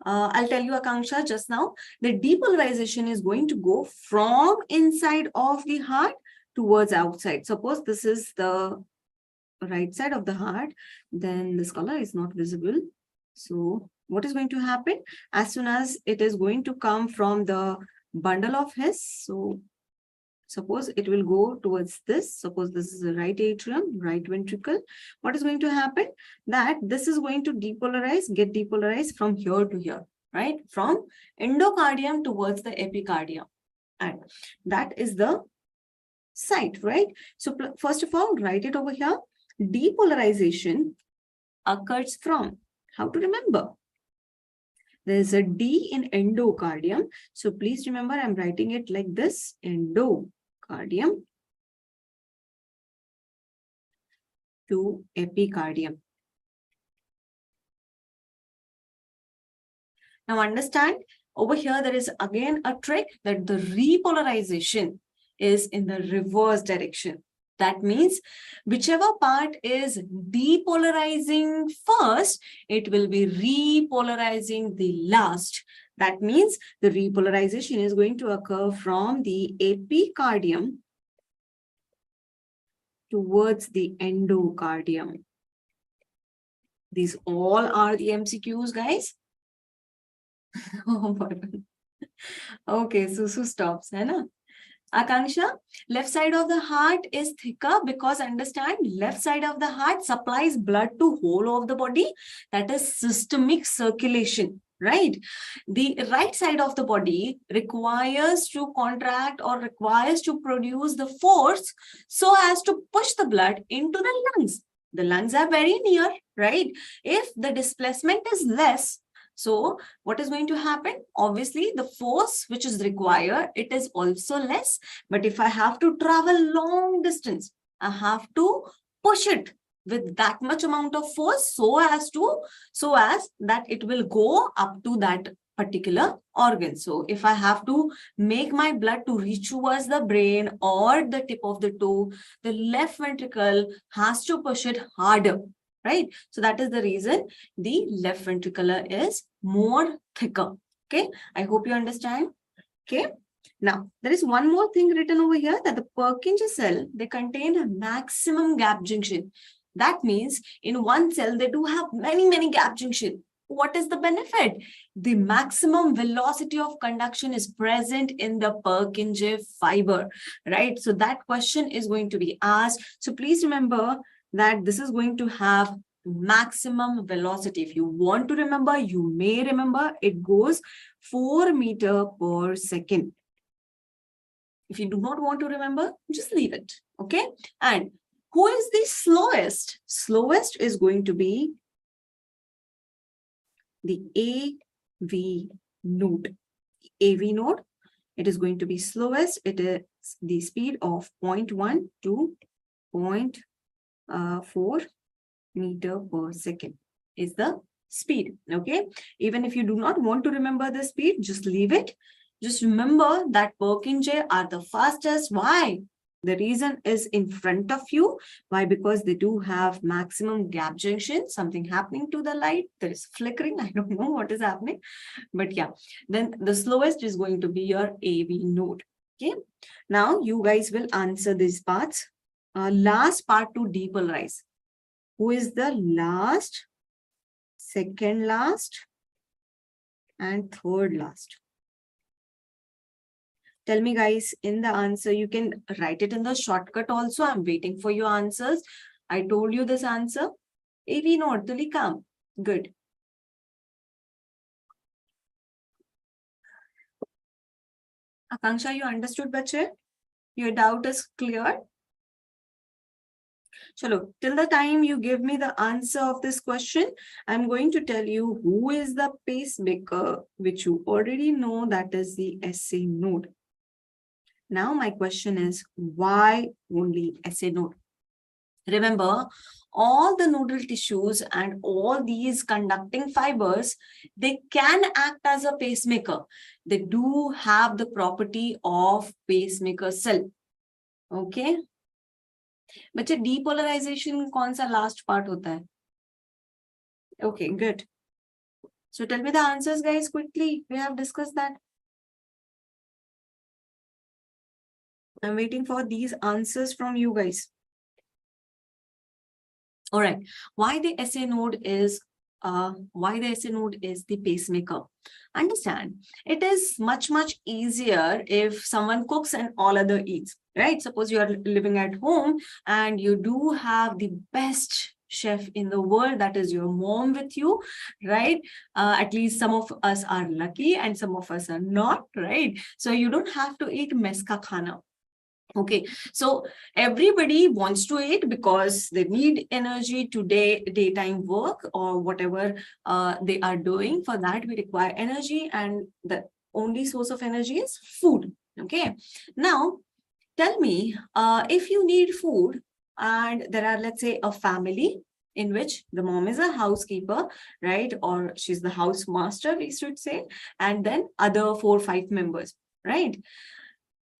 I'll tell you, Akanksha, just now, the depolarization is going to go from inside of the heart towards outside. Suppose this is the right side of the heart, then this color is not visible. So what is going to happen? As soon as it is going to come from the bundle of His, so suppose it will go towards this. Suppose this is the right atrium, right ventricle. What is going to happen? That this is going to depolarize, get depolarized from here to here, right? From endocardium towards the epicardium. And that is the site, right? So first of all, write it over here. Depolarization occurs from, how to remember? There is a D in endocardium. So please remember, I'm writing it like this: endocardium to epicardium. Now understand, over here there is again a trick, that the repolarization is in the reverse direction. That means whichever part is depolarizing first, it will be repolarizing the last. That means the repolarization is going to occur from the epicardium towards the endocardium. These all are the MCQs, guys. Okay, Susu stops, hai na? Akanksha, left side of the heart is thicker because, understand, left side of the heart supplies blood to whole of the body. That is systemic circulation, right? The right side of the body requires to contract or requires to produce the force so as to push the blood into the lungs. The lungs are very near, right? If the displacement is less, so what is going to happen? Obviously, the force which is required, it is also less. But if I have to travel long distance, I have to push it with that much amount of force so as that it will go up to that particular organ. So if I have to make my blood to reach towards the brain or the tip of the toe, the left ventricle has to push it harder. Right? So that is the reason the left ventricular is more thicker. Okay. I hope you understand. Okay. Now, there is one more thing written over here, that the Purkinje cell, they contain a maximum gap junction. That means in one cell, they do have many gap junction. What is the benefit? The maximum velocity of conduction is present in the Purkinje fiber, right? So that question is going to be asked. So please remember that this is going to have maximum velocity. If you want to remember, you may remember it goes 4 meters per second. If you do not want to remember, just leave it, okay? And who is the slowest? Slowest is going to be the AV node. AV node, it is going to be slowest. It is the speed of 0.1 to 0.4 meter per second is the speed, okay? Even if you do not want to remember the speed, just leave it. Just remember that Purkinje are the fastest. Why? The reason is in front of you. Why? Because they do have maximum gap junction, something happening to the light. There is flickering. I don't know what is happening, but yeah, then the slowest is going to be your AV node. Okay. Now you guys will answer these parts. Last part to depolarize. Who is the last, second last, and third last? Tell me, guys, in the answer, you can write it in the shortcut also. I'm waiting for your answers. I told you this answer. AV node, Tuli come. Good. Akanksha, you understood, bache? Your doubt is clear? Chalo, till the time you give me the answer of this question, I'm going to tell you who is the pacemaker, which you already know, that is the SA node. Now my question is, why only SA node? Remember, all the nodal tissues and all these conducting fibers, they can act as a pacemaker. They do have the property of pacemaker cell. Okay. But depolarization कौन सा last part होता है? Okay, good. So tell me the answers, guys, quickly. We have discussed that. I'm waiting for these answers from you guys. All right. Why the SA node is the pacemaker? Understand, it is much easier if someone cooks and all other eats, right? Suppose you are living at home and you do have the best chef in the world, that is your mom with you, right? At least some of us are lucky and some of us are not, right? So you don't have to eat mess ka khana. Okay, so everybody wants to eat because they need energy to daytime work or whatever they are doing. For that, we require energy, and the only source of energy is food. Okay, now tell me, if you need food and there are, let's say, a family in which the mom is a housekeeper, right? Or she's the house master, we should say, and then other 4 or 5 members, right?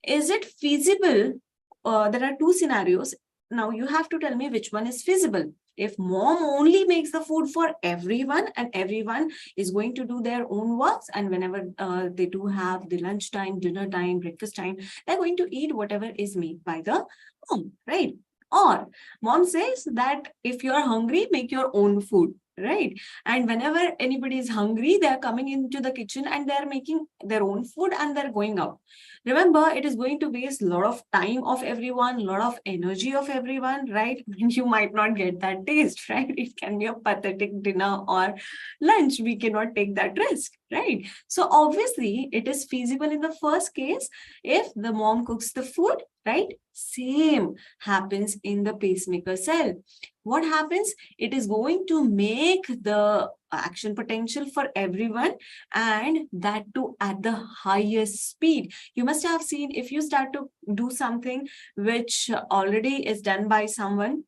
Is it feasible? There are 2 scenarios. Now you have to tell me which one is feasible. If mom only makes the food for everyone and everyone is going to do their own works, and whenever they do have the lunch time, dinner time, breakfast time, they're going to eat whatever is made by the mom, right? Or mom says that if you're hungry, make your own food, right? And whenever anybody is hungry, they're coming into the kitchen and they're making their own food and they're going out. Remember, it is going to waste a lot of time of everyone, a lot of energy of everyone, right? You might not get that taste, right? It can be a pathetic dinner or lunch. We cannot take that risk, right? So obviously, it is feasible in the first case if the mom cooks the food, right? Same happens in the pacemaker cell. What happens? It is going to make the action potential for everyone, and that too at the highest speed. You must have seen, if you start to do something which already is done by someone,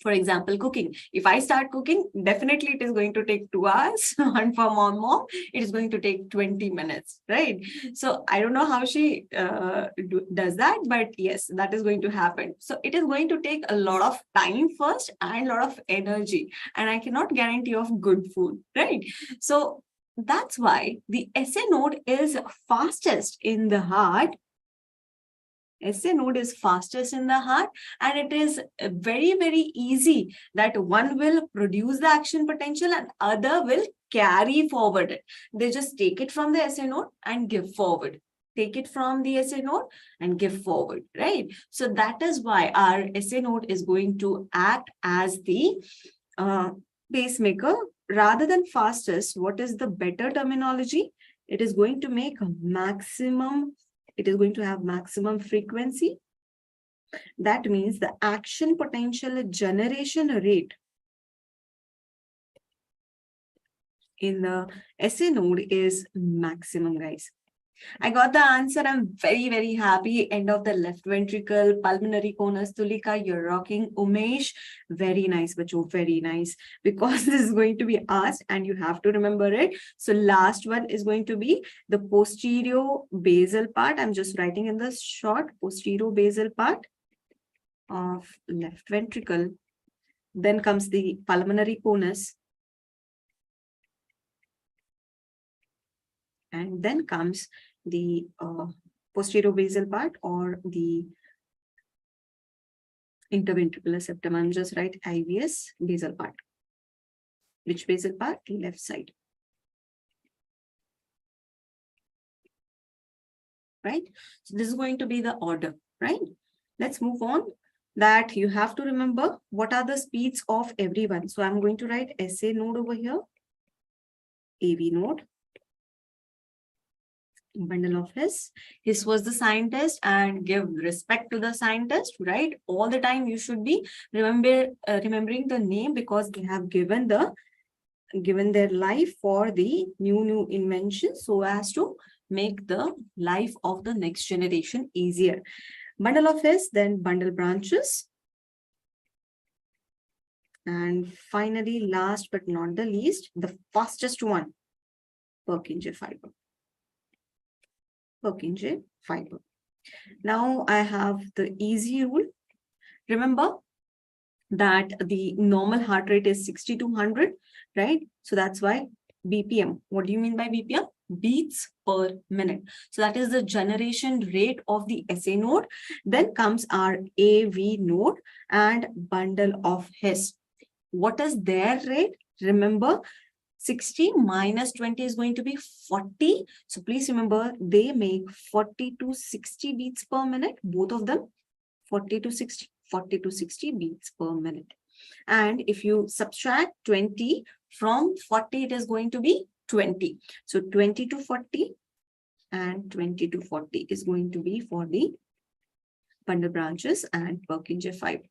for example, cooking. If I start cooking, definitely it is going to take 2 hours. And for mom, it is going to take 20 minutes, right? So I don't know how she does that, but yes, that is going to happen. So it is going to take a lot of time first and a lot of energy. And I cannot guarantee of good food, right? So that's why the SA node is fastest in the heart. SA node is fastest in the heart, and it is very easy that one will produce the action potential and other will carry forward it. They just take it from the SA node and give forward. Take it from the SA node and give forward, right? So that is why our SA node is going to act as the pacemaker rather than fastest. What is the better terminology? It is going to make a maximum, it is going to have maximum frequency. That means the action potential generation rate in the SA node is maximum, guys. I got the answer. I'm very, very happy. End of the left ventricle, pulmonary conus, Tulika, you're rocking. Umesh, very nice, bacho, very nice. Because this is going to be asked and you have to remember it. So last one is going to be the posterior basal part. I'm just writing in the short posterior basal part of left ventricle. Then comes the pulmonary conus. And then comes the posterior basal part or the interventricular septum. I'm just write IVS basal part. Which basal part? The left side. Right? So this is going to be the order, right? Let's move on. That you have to remember what are the speeds of everyone. So I'm going to write SA node over here, AV node, bundle of his. His was the scientist, and give respect to the scientist, right? All the time you should be remembering the name, because they have given their life for the new invention so as to make the life of the next generation easier. Bundle of his, then bundle branches. And finally, last but not the least, the fastest one, Purkinje fiber. Purkinje fiber. Now I have the easy rule. Remember that the normal heart rate is 60 to 100, right? So that's why BPM. What do you mean by BPM? Beats per minute. So that is the generation rate of the SA node. Then comes our AV node and bundle of His. What is their rate? Remember, 60 minus 20 is going to be 40. So please remember, they make 40 to 60 beats per minute, both of them, 40 to 60 beats per minute. And if you subtract 20 from 40, it is going to be 20. So 20 to 40 and 20 to 40 is going to be for the bundle branches and Purkinje fiber.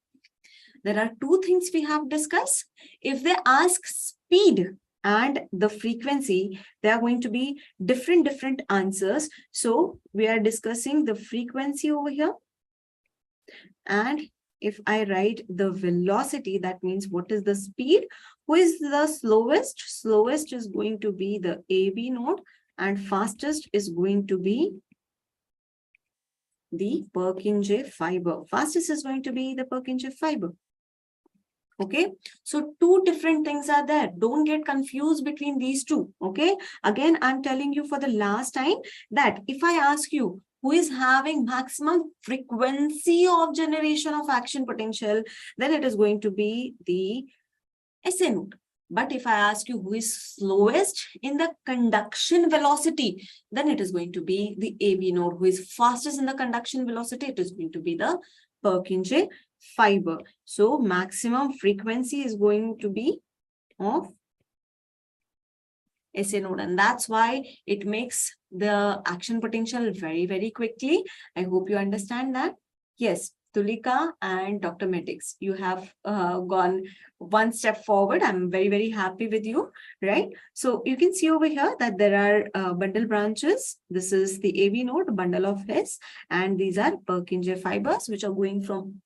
There are two things we have discussed. If they ask speed and the frequency, they are going to be different answers. So we are discussing the frequency over here. And if I write the velocity, that means what is the speed? Who is the slowest? Slowest is going to be the AV node, and fastest is going to be the Purkinje fiber. Fastest is going to be the Purkinje fiber. Okay, so two different things are there. Don't get confused between these two. Okay, again, I'm telling you for the last time that if I ask you who is having maximum frequency of generation of action potential, then it is going to be the SA node. But if I ask you who is slowest in the conduction velocity, then it is going to be the AV node. Who is fastest in the conduction velocity, it is going to be the Purkinje fiber. So maximum frequency is going to be of SA node, and that's why it makes the action potential very quickly. I hope you understand that. Yes, Tulika and Dr. Medix, you have gone one step forward. I'm very happy with you, right? So you can see over here that there are bundle branches. This is the AV node, bundle of His, and these are Purkinje fibers, which are going from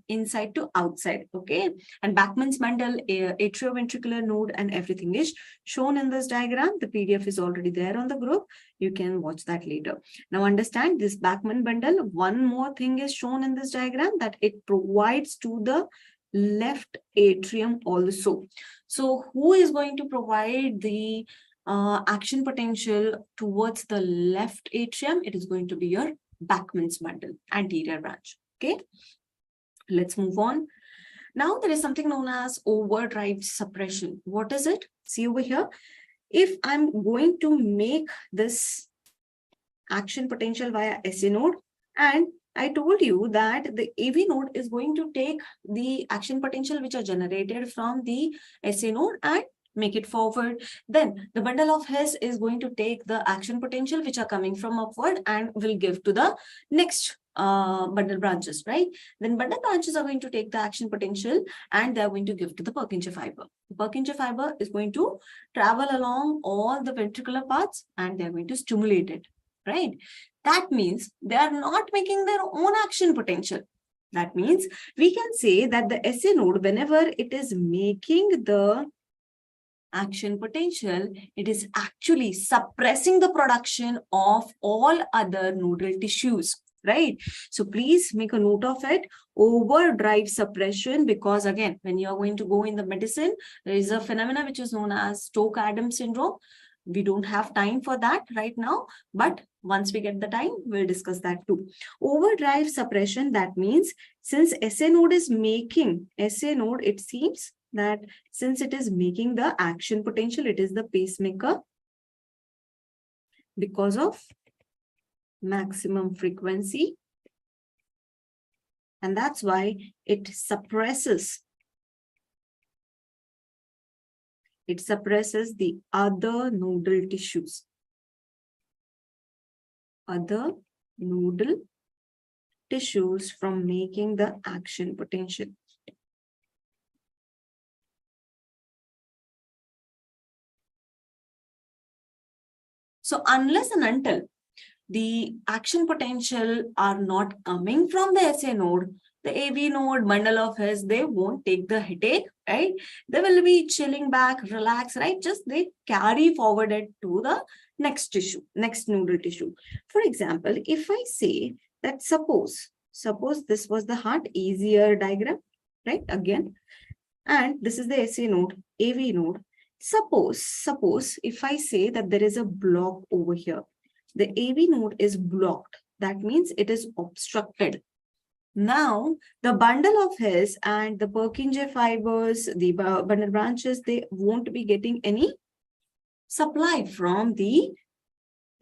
inside to outside, okay? And Bachmann's bundle, atrioventricular node, and everything is shown in this diagram. The PDF is already there on the group. You can watch that later. Now understand this Bachmann bundle. One more thing is shown in this diagram, that it provides to the left atrium also. So who is going to provide the action potential towards the left atrium? It is going to be your Bachmann's bundle, anterior branch. Okay, let's move on. Now there is something known as overdrive suppression. What is it? See over here. if I'm going to make this action potential via SA node, and I told you that the AV node is going to take the action potential which are generated from the SA node and make it forward. Then the bundle of His is going to take the action potential which are coming from upward and will give to the next bundle branches, right? Then bundle branches are going to take the action potential and they're going to give to the Purkinje fiber. The Purkinje fiber is going to travel along all the ventricular paths and they're going to stimulate it, right? That means they are not making their own action potential. That means we can say that the SA node, whenever it is making the action potential, it is actually suppressing the production of all other nodal tissues, right? So please make a note of it, overdrive suppression, because again, when you are going to go in the medicine, there is a phenomena which is known as Stokes-Adams syndrome. We don't have time for that right now, but once we get the time, we'll discuss that too. Overdrive suppression, that means since SA node is making, SA node, it seems that since it is making the action potential, it is the pacemaker because of maximum frequency. And that's why it suppresses the other nodal tissues. Other nodal tissues from making the action potential. So unless and until the action potential are not coming from the SA node, the AV node, bundle of His, they won't take the headache, right? They will be chilling back, relax, right? Just they carry forward it to the next tissue, next nodal tissue. For example, if I say that suppose this was the heart, easier diagram, right? Again, and this is the SA node, AV node. Suppose if I say that there is a block over here, the AV node is blocked. That means it is obstructed. Now, the bundle of His and the Purkinje fibers, the bundle branches, they won't be getting any supply from the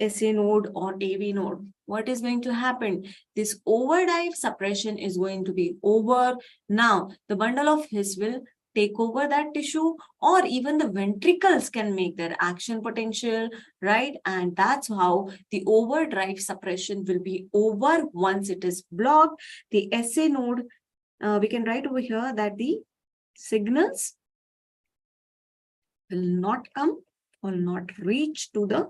SA node or AV node. What is going to happen? This overdrive suppression is going to be over. Now, the bundle of His will take over that tissue, or even the ventricles can make their action potential, right? And that's how the overdrive suppression will be over once it is blocked. The SA node, we can write over here that the signals will not come or not reach to the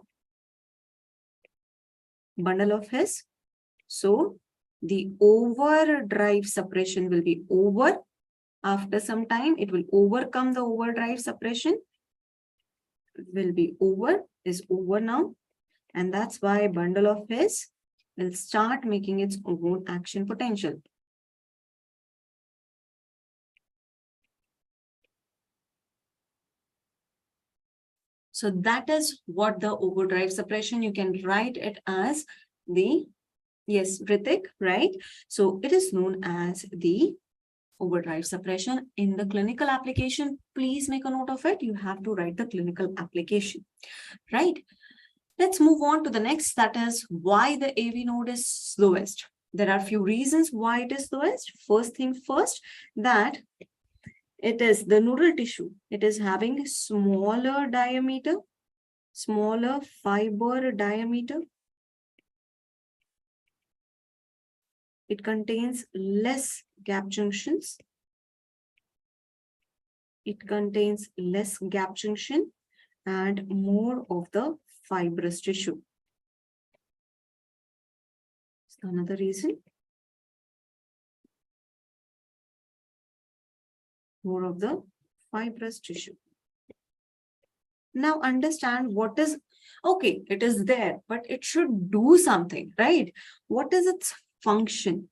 bundle of His. So the overdrive suppression will be over. After some time, it will overcome the overdrive suppression. Will be over, is over now. And that's why bundle of His will start making its own action potential. So that is what the overdrive suppression, you can write it as the, yes, Ritik, right? So it is known as the overdrive suppression. In the clinical application, please make a note of it. You have to write the clinical application, right? Let's move on to the next, that is why the AV node is slowest. There are a few reasons why it is slowest. First thing first, that it is the nodal tissue. It is having smaller diameter, smaller fiber diameter. It contains less gap junctions. It contains less gap junction and more of the fibrous tissue. So another reason. More of the fibrous tissue. Now understand what is, okay, it is there, but it should do something, right? What is its function?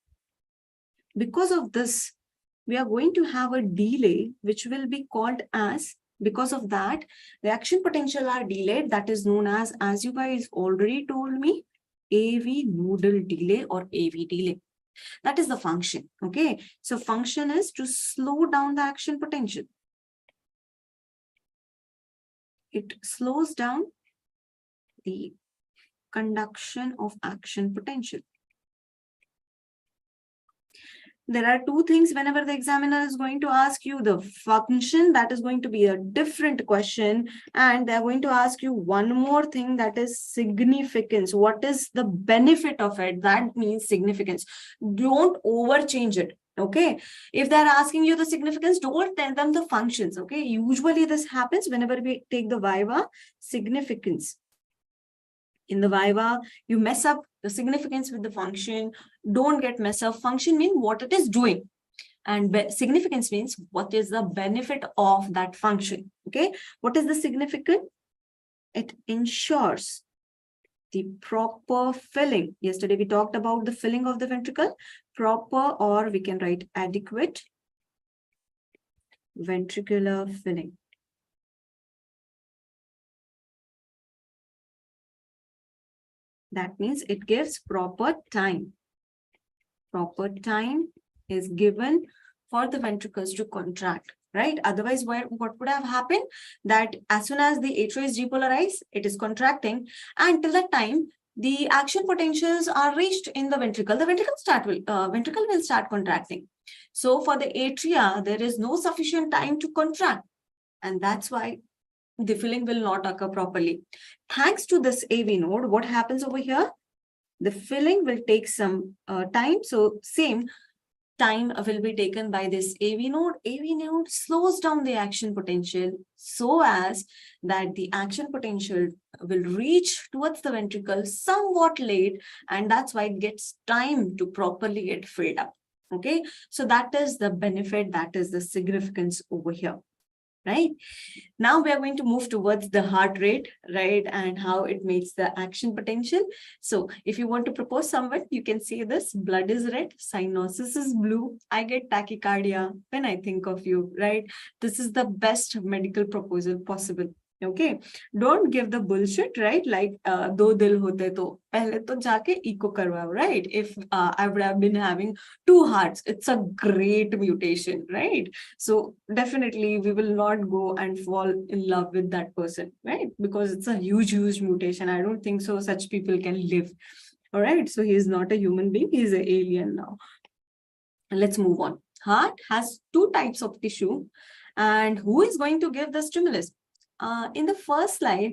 Because of this, we are going to have a delay, which will be called as, because of that, the action potential are delayed. That is known as you guys already told me, AV nodal delay or AV delay. That is the function, okay? So function is to slow down the action potential. it slows down the conduction of action potential. There are two things whenever the examiner is going to ask you the function, that is going to be a different question. And they're going to ask you one more thing, that is significance. What is the benefit of it? That means significance. Don't overchange it. Okay. If they're asking you the significance, don't tell them the functions. Okay. Usually this happens whenever we take the Viva significance. In the Viva, you mess up the significance with the function. Don't get mess up. Function means what it is doing. And significance means what is the benefit of that function. Okay. What is the significant? It ensures the proper filling. Yesterday we talked about the filling of the ventricle. Proper, or we can write adequate ventricular filling. That means it gives proper time. Proper time is given for the ventricles to contract, right? Otherwise, what would have happened? That as soon as the atria is depolarized, it is contracting, and till that time, the action potentials are reached in the ventricle. The ventricle will start contracting. So for the atria, there is no sufficient time to contract, and that's why the filling will not occur properly. Thanks to this AV node, what happens over here? The filling will take some time. So same time will be taken by this AV node. AV node slows down the action potential so as that the action potential will reach towards the ventricle somewhat late, and that's why it gets time to properly get filled up. Okay, so that is the benefit, that is the significance over here. Right now, we are going to move towards the heart rate, right, and how it makes the action potential. So if you want to propose someone, you can say this: blood is red, cyanosis is blue, I get tachycardia when I think of you, right? This is the best medical proposal possible. Okay, don't give the bullshit, right? Like do dil hote to pehle to jaake eco karwao, right? If I would have been having two hearts, it's a great mutation, right? So definitely we will not go and fall in love with that person, right? Because it's a huge mutation. I don't think so such people can live. All right, so he is not a human being, he is an alien now. Let's move on. Heart has two types of tissue, and who is going to give the stimulus? In the first slide,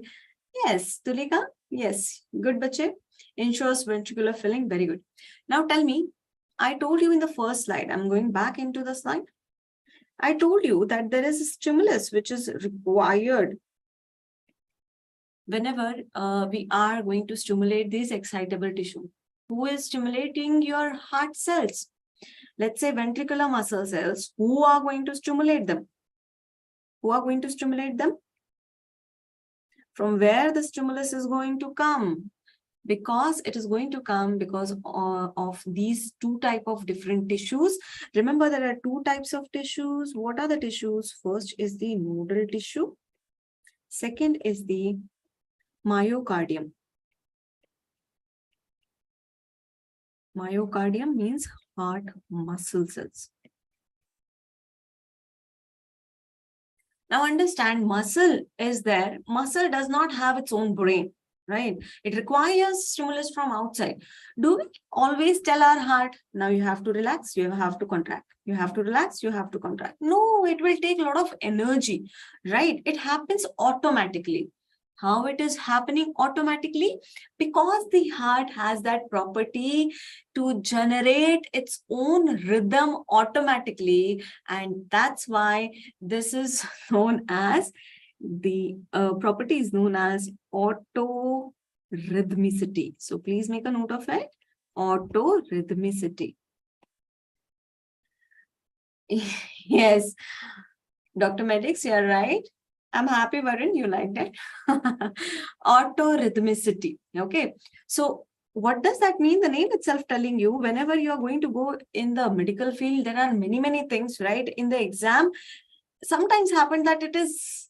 yes, Tulika, yes, good bache, ensures ventricular filling, very good. Now tell me, I told you in the first slide, I'm going back into the slide. I told you that there is a stimulus which is required whenever we are going to stimulate these excitable tissue. Who is stimulating your heart cells? Let's say ventricular muscle cells. Who are going to stimulate them? Who are going to stimulate them? From where the stimulus is going to come? Because it is going to come because of these two types of different tissues. Remember, there are two types of tissues. What are the tissues? First is the nodal tissue. Second is the myocardium. Myocardium means heart muscle cells. Now understand, muscle is there. Muscle does not have its own brain, right? It requires stimulus from outside. Do we always tell our heart, now you have to relax, you have to contract, you have to relax, you have to contract? No, it will take a lot of energy, right? It happens automatically. How it is happening automatically? Because the heart has that property to generate its own rhythm automatically, and that's why this is known as the property is known as autorhythmicity. So please make a note of it. Autorhythmicity. Yes, Dr. Medix, you're right. I'm happy, Varun, you liked it. Autorhythmicity. Okay. So what does that mean? The name itself telling you, whenever you are going to go in the medical field, there are many things, right? In the exam, sometimes happen that it is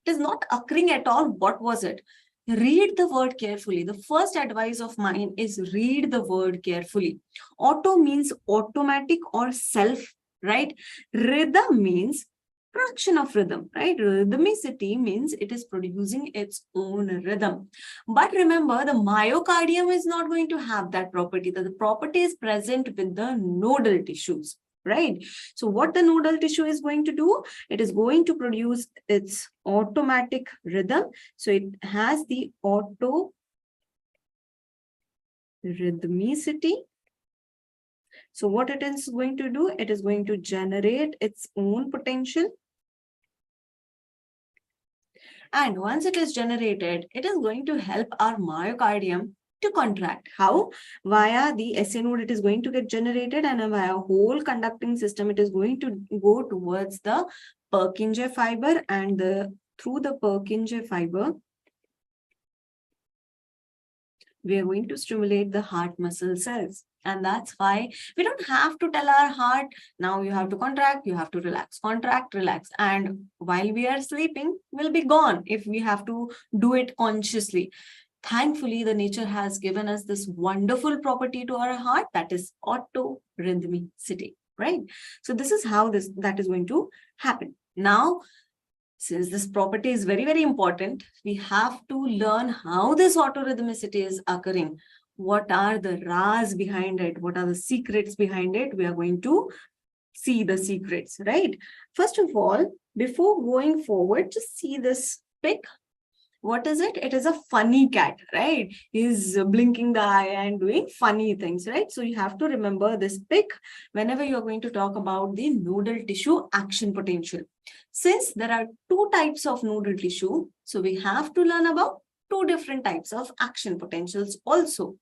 not occurring at all. What was it? Read the word carefully. The first advice of mine is read the word carefully. Auto means automatic or self, right? Rhythm means production of rhythm, right? Rhythmicity means it is producing its own rhythm. But remember, the myocardium is not going to have that property. The property is present with the nodal tissues, right? So what the nodal tissue is going to do, it is going to produce its automatic rhythm. So it has the auto rhythmicity. So what it is going to do, it is going to generate its own potential. And once it is generated, it is going to help our myocardium to contract. How? Via the SA node, it is going to get generated, and via whole conducting system, it is going to go towards the Purkinje fiber, and through the Purkinje fiber, we are going to stimulate the heart muscle cells. And that's why we don't have to tell our heart, now you have to contract, you have to relax, contract, relax. And while we are sleeping, we'll be gone if we have to do it consciously. Thankfully, the nature has given us this wonderful property to our heart, that is autorhythmicity, right? So this is how that is going to happen. Now, since this property is very, very important, we have to learn how this autorhythmicity is occurring. What are the Ras behind it? What are the secrets behind it? We are going to see the secrets, right? First of all, before going forward, just see this pic. What is it? It is a funny cat, right? He's blinking the eye and doing funny things, right? So you have to remember this pic whenever you're going to talk about the nodal tissue action potential. Since there are two types of nodal tissue, so we have to learn about two different types of action potentials also.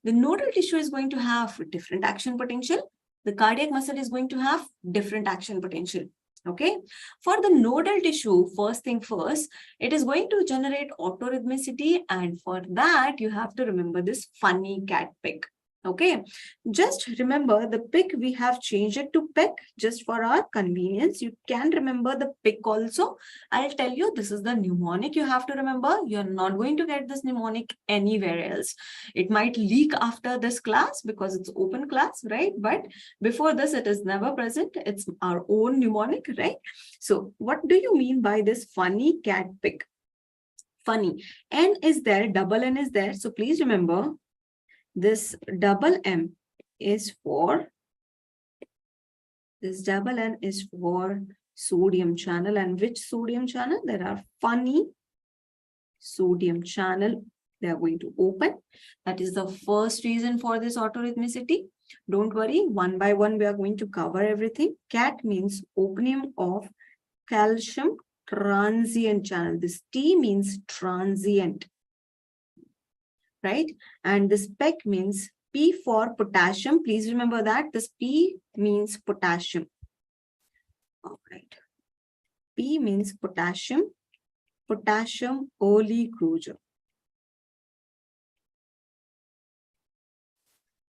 The nodal tissue is going to have different action potential. The cardiac muscle is going to have different action potential. Okay, for the nodal tissue, first thing first, it is going to generate autorhythmicity, and for that you have to remember this funny cat pic. Okay, just remember the pic, we have changed it to pic just for our convenience. You can remember the pic also. I'll tell you, this is the mnemonic you have to remember. You're not going to get this mnemonic anywhere else. It might leak after this class because it's open class, right? But before this, it is never present. It's our own mnemonic, right? So what do you mean by this funny cat pic? Funny. N is there, double N is there. So please remember, this double M is for, this double N is for sodium channel. And which sodium channel? There are funny sodium channel. They are going to open. That is the first reason for this autorhythmicity. Don't worry, one by one we are going to cover everything. CAT means opening of calcium transient channel. This T means transient, right? And this PEC means P for potassium. Please remember that this P means potassium. All right. P means potassium, potassium early closure.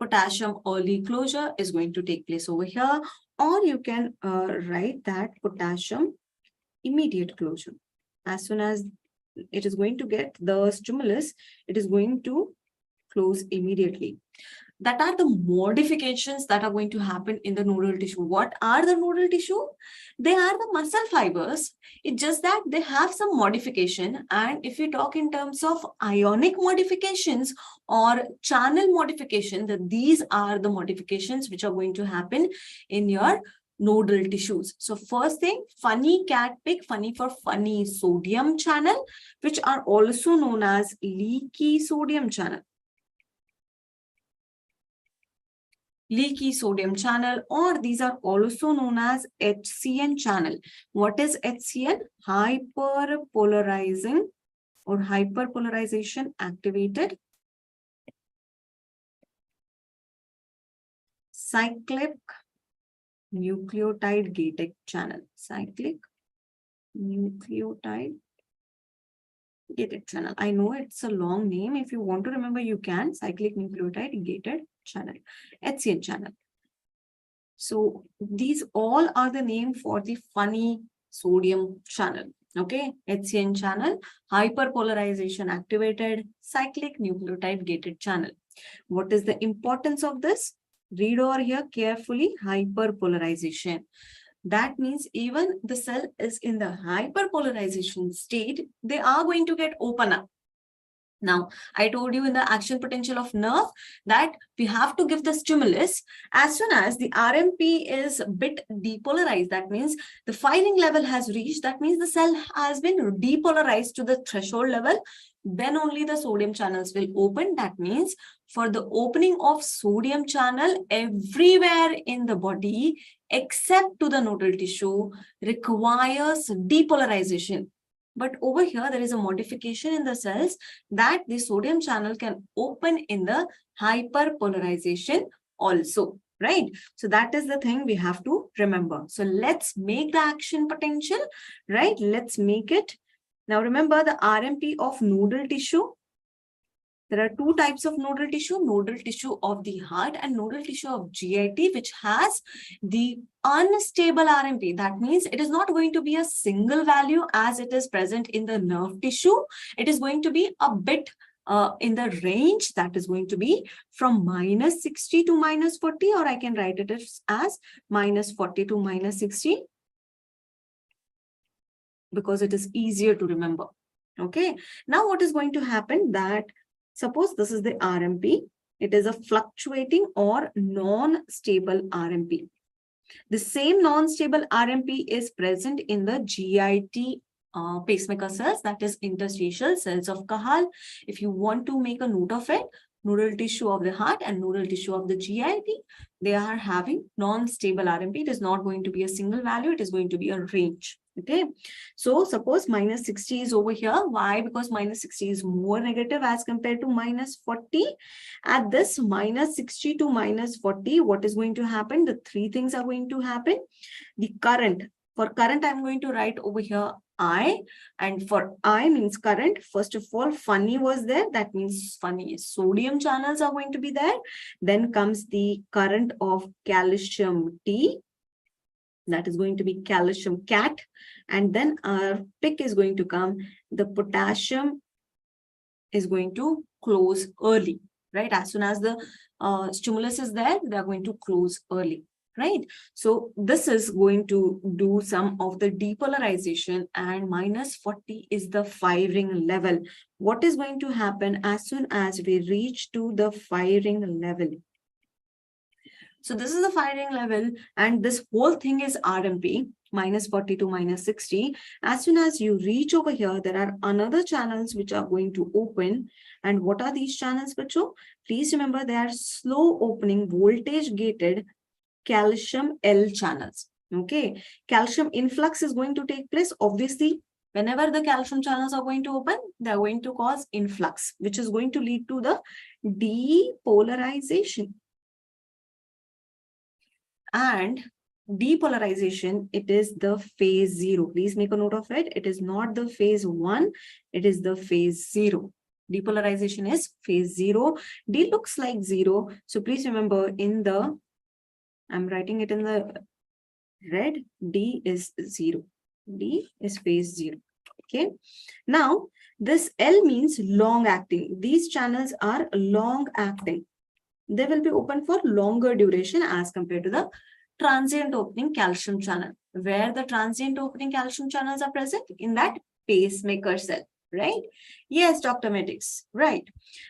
Potassium early closure is going to take place over here, or you can write that potassium immediate closure. As soon as it is going to get the stimulus, it is going to close immediately. That are the modifications that are going to happen in the nodal tissue. What are the nodal tissue? They are the muscle fibers. It's just that they have some modification. And if you talk in terms of ionic modifications or channel modification, that these are the modifications which are going to happen in your nodal tissues. So first thing, funny cat pic, funny for funny sodium channel, which are also known as leaky sodium channel. Leaky sodium channel, or these are also known as HCN channel. What is HCN? Hyperpolarizing or hyperpolarization activated cyclic nucleotide gated channel. Cyclic nucleotide gated channel. I know it's a long name. If you want to remember, you can. Cyclic nucleotide gated channel, HCN channel. So these all are the name for the funny sodium channel. Okay, HCN channel, hyperpolarization activated cyclic nucleotide gated channel. What is the importance of this? Read over here carefully. Hyperpolarization. That means even the cell is in the hyperpolarization state, they are going to get open up. Now, I told you in the action potential of nerve that we have to give the stimulus as soon as the RMP is a bit depolarized. That means the firing level has reached. That means the cell has been depolarized to the threshold level. Then only the sodium channels will open. That means for the opening of sodium channel everywhere in the body except to the nodal tissue requires depolarization. But over here, there is a modification in the cells that the sodium channel can open in the hyperpolarization also, right? So that is the thing we have to remember. So let's make the action potential, right? Let's make it. Now remember the RMP of nodal tissue. There are two types of nodal tissue of the heart and nodal tissue of GIT, which has the unstable RMP. That means it is not going to be a single value as it is present in the nerve tissue. It is going to be a bit in the range that is going to be from -60 to -40, or I can write it as -40 to -60 because it is easier to remember. Okay. Now what is going to happen that suppose this is the RMP. It is a fluctuating or non-stable RMP. The same non-stable RMP is present in the GIT pacemaker cells, that is interstitial cells of Cajal. If you want to make a note of it, nodal tissue of the heart and nodal tissue of the GIT, they are having non-stable RMP. It is not going to be a single value. It is going to be a range. Okay, so suppose -60 is over here. Why? Because -60 is more negative as compared to -40. At this -60 to -40, what is going to happen? The three things are going to happen. The current, for current, I'm going to write over here I, and for I means current. First of all, funny was there. That means funny sodium channels are going to be there. Then comes the current of calcium T. That is going to be calcium cat. And then our pick is going to come. The potassium is going to close early, right? As soon as the stimulus is there, they are going to close early, right? So this is going to do some of the depolarization, and -40 is the firing level. What is going to happen as soon as we reach to the firing level? So this is the firing level, and this whole thing is RMP, -40 to -60. As soon as you reach over here, there are another channels which are going to open. And what are these channels, Bacho? Please remember they are slow opening, voltage gated calcium L channels. Okay, calcium influx is going to take place. Obviously, whenever the calcium channels are going to open, they are going to cause influx, which is going to lead to the depolarization. And depolarization, it is the phase 0. Please make a note of it. It is not the phase 1, it is the phase 0. Depolarization is phase 0. D looks like 0. So please remember in the, I'm writing it in the red, D is 0. D is phase 0. Okay. Now, this L means long acting. These channels are long acting. They will be open for longer duration as compared to the transient opening calcium channel. Where the transient opening calcium channels are present? In that pacemaker cell, right? Yes, Dr. Medix, right.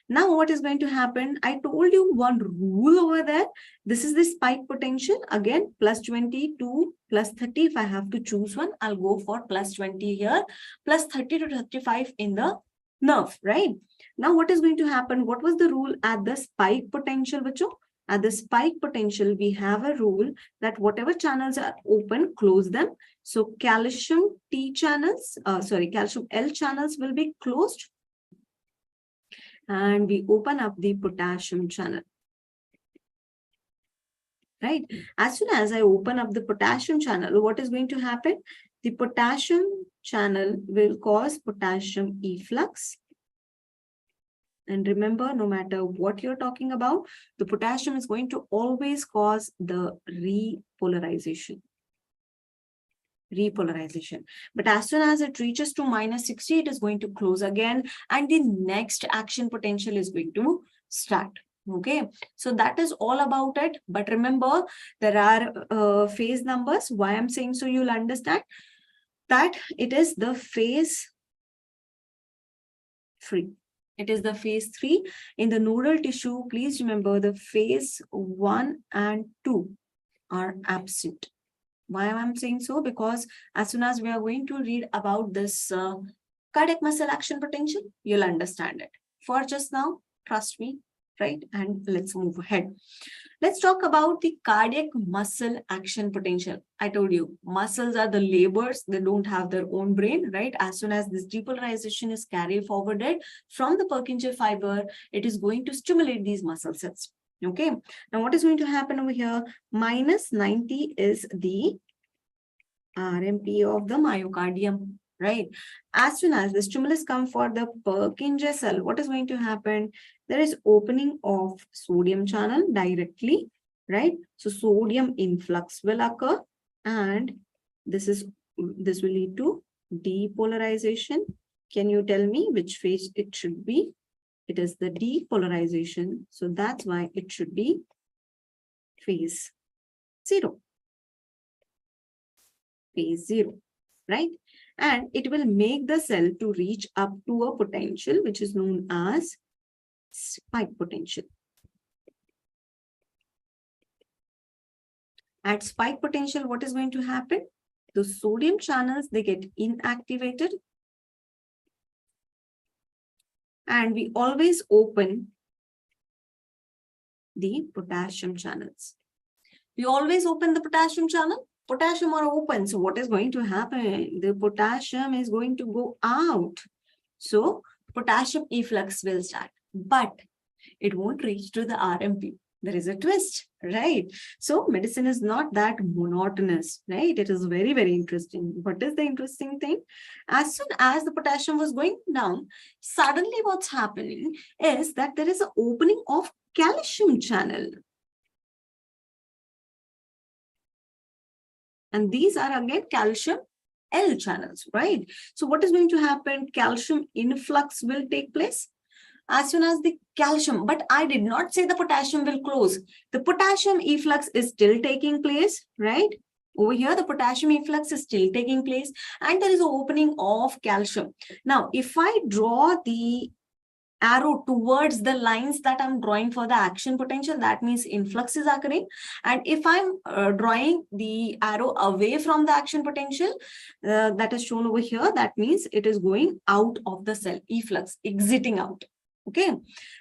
Now what is going to happen? I told you one rule over there. This is the spike potential. Again, +20 to +30. If I have to choose one, I'll go for +20 here, +30 to 35 in the nerve, right? Now, what is going to happen? What was the rule at the spike potential, Bacho? At the spike potential, we have a rule that whatever channels are open, close them. So calcium T channels, calcium L channels will be closed. And we open up the potassium channel. Right? As soon as I open up the potassium channel, what is going to happen? The potassium channel will cause potassium efflux. And remember, no matter what you're talking about, the potassium is going to always cause the repolarization. But as soon as it reaches to -60, it is going to close again. And the next action potential is going to start. Okay, so that is all about it. But remember, there are phase numbers. Why I'm saying so, you'll understand that it is the phase 3. It is the phase 3 in the neural tissue. Please remember the phase 1 and 2 are absent. Why I'm saying so? Because as soon as we are going to read about this cardiac muscle action potential, you'll understand it. For just now, trust me, right? And let's move ahead. Let's talk about the cardiac muscle action potential. I told you, muscles are the labors. They don't have their own brain, right? As soon as this depolarization is carried forwarded from the Purkinje fiber, it is going to stimulate these muscle cells. Okay. Now, what is going to happen over here? Minus 90 is the RMP of the myocardium, right? As soon as the stimulus comes for the Purkinje cell, what is going to happen? There is opening of sodium channel directly, right? So sodium influx will occur, and this will lead to depolarization. Can you tell me which phase it should be? It is the depolarization. So that's why it should be phase 0. Phase 0, right? And it will make the cell to reach up to a potential which is known as spike potential. At spike potential, what is going to happen? The sodium channels, they get inactivated, and we always open the potassium channels. We always open the potassium channel. Potassium are open. So what is going to happen? The potassium is going to go out. So potassium efflux will start, but it won't reach to the RMP. There is a twist, right? So medicine is not that monotonous, right? It is very, very interesting. What is the interesting thing? As soon as the potassium was going down, suddenly what's happening is that there is an opening of calcium channel. And these are again calcium L channels, right? So what is going to happen? Calcium influx will take place. As soon as the calcium, but I did not say the potassium will close. The potassium efflux is still taking place, right? Over here, the potassium efflux is still taking place, and there is an opening of calcium. Now, if I draw the arrow towards the lines that I'm drawing for the action potential, that means influx is occurring. And if I'm drawing the arrow away from the action potential, that is shown over here, that means it is going out of the cell, efflux, exiting out. Okay.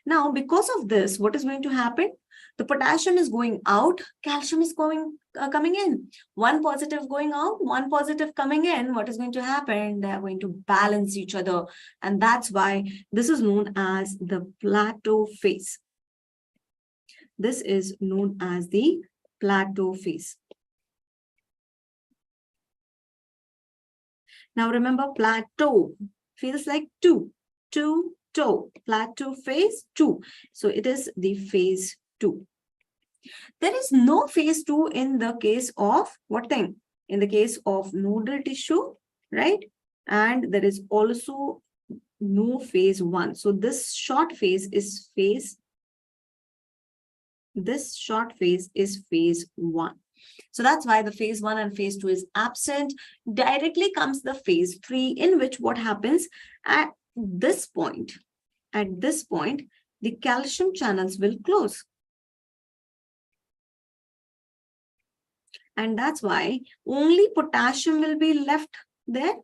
Now, because of this, what is going to happen? The potassium is going out, calcium is coming in. One positive going out, one positive coming in. What is going to happen? They are going to balance each other. And that's why this is known as the plateau phase. This is known as the plateau phase. Now remember, plateau feels like two, plateau phase 2. So it is the phase 2. There is no phase 2 in the case of what thing? In the case of nodal tissue, right? And there is also no phase 1. So this short phase is phase 1. So that's why the phase 1 and phase 2 is absent. Directly comes the phase 3, in which what happens at this point, the calcium channels will close. And that's why only potassium will be left there,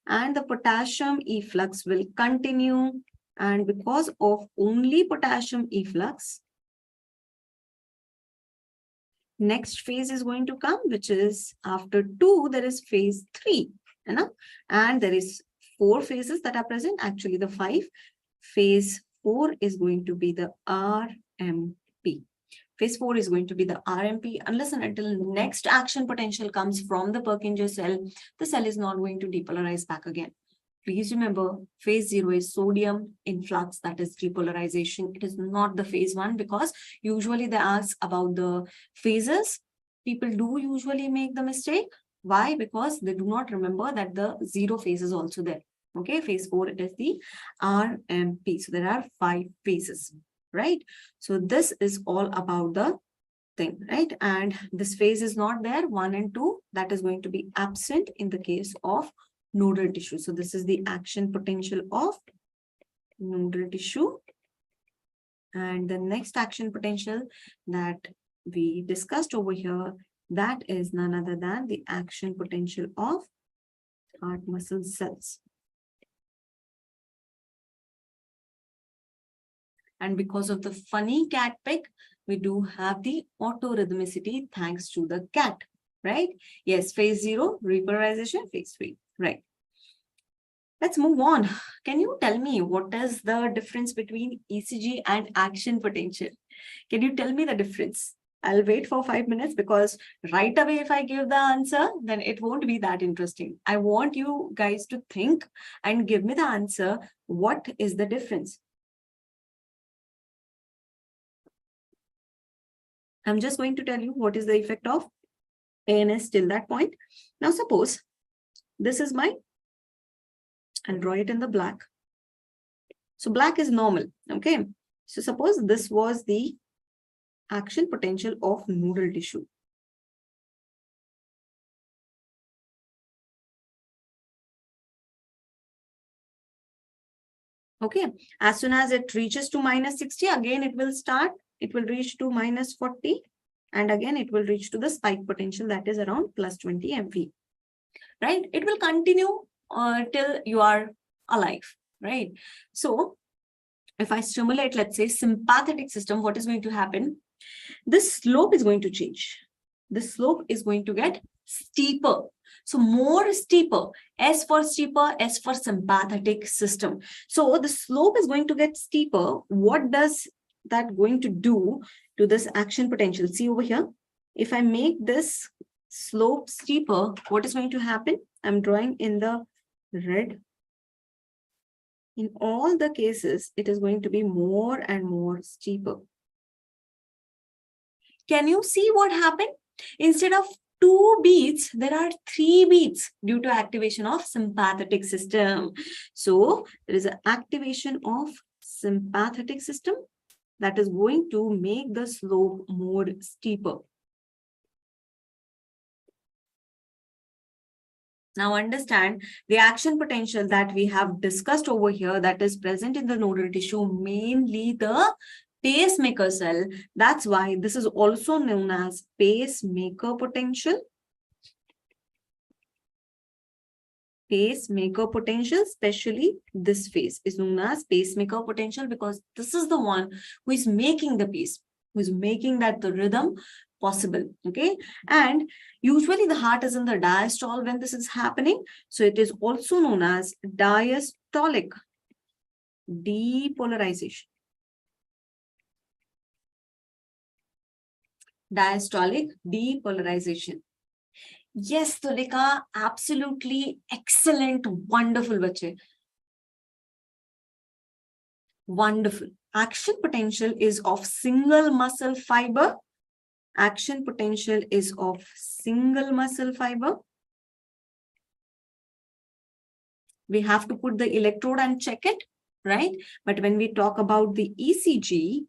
and the potassium efflux will continue. And because of only potassium efflux, next phase is going to come, which is after 2, there is phase 3. You know? And there is 4 phases that are present, actually the 5. Phase 4 is going to be the RMP. Phase 4 is going to be the RMP. Unless and until next action potential comes from the Purkinje cell, the cell is not going to depolarize back again. Please remember, phase 0 is sodium influx, that is depolarization. It is not the phase 1, because usually they ask about the phases. People do usually make the mistake. Why? Because they do not remember that the 0 phase is also there. Okay, phase 4 is the RMP. So there are 5 phases. right? So this is all about the thing, right? And this phase is not there, 1 and 2, that is going to be absent in the case of nodal tissue. So this is the action potential of nodal tissue. And the next action potential that we discussed over here, that is none other than the action potential of heart muscle cells. And because of the funny cat pic, we do have the autorhythmicity thanks to the cat, right? Yes, phase 0, repolarization, phase 3, right? Let's move on. Can you tell me what is the difference between ECG and action potential? Can you tell me the difference? I'll wait for 5 minutes because right away, if I give the answer, then it won't be that interesting. I want you guys to think and give me the answer. What is the difference? I'm just going to tell you what is the effect of ANS till that point. Now, suppose this is my, I'll draw it in the black. So black is normal, okay? So suppose this was the action potential of nodal tissue. Okay, as soon as it reaches to minus 60, again it will start, it will reach to minus 40, and again it will reach to the spike potential that is around plus 20 MV, right? It will continue till you are alive, right? So if I stimulate, let's say, sympathetic system, what is going to happen? This slope is going to change. The slope is going to get steeper. So more steeper, S for steeper, S for sympathetic system. So the slope is going to get steeper. What does that going to do to this action potential? See over here, if I make this slope steeper, what is going to happen? I'm drawing in the red. In all the cases, it is going to be more and more steeper. Can you see what happened? Instead of 2 beats, there are 3 beats due to activation of sympathetic system. So there is an activation of sympathetic system that is going to make the slope more steeper. Now understand the action potential that we have discussed over here that is present in the nodal tissue, mainly the pacemaker cell. That's why this is also known as pacemaker potential. Pacemaker potential, especially this phase, is known as pacemaker potential because this is the one who is making the pace, who is making that the rhythm possible. Okay, and usually the heart is in the diastole when this is happening, so it is also known as diastolic depolarization. Diastolic depolarization. Yes, Tulika, absolutely excellent, wonderful, bache. Wonderful. Action potential is of single muscle fiber. Action potential is of single muscle fiber. We have to put the electrode and check it, right? But when we talk about the ECG,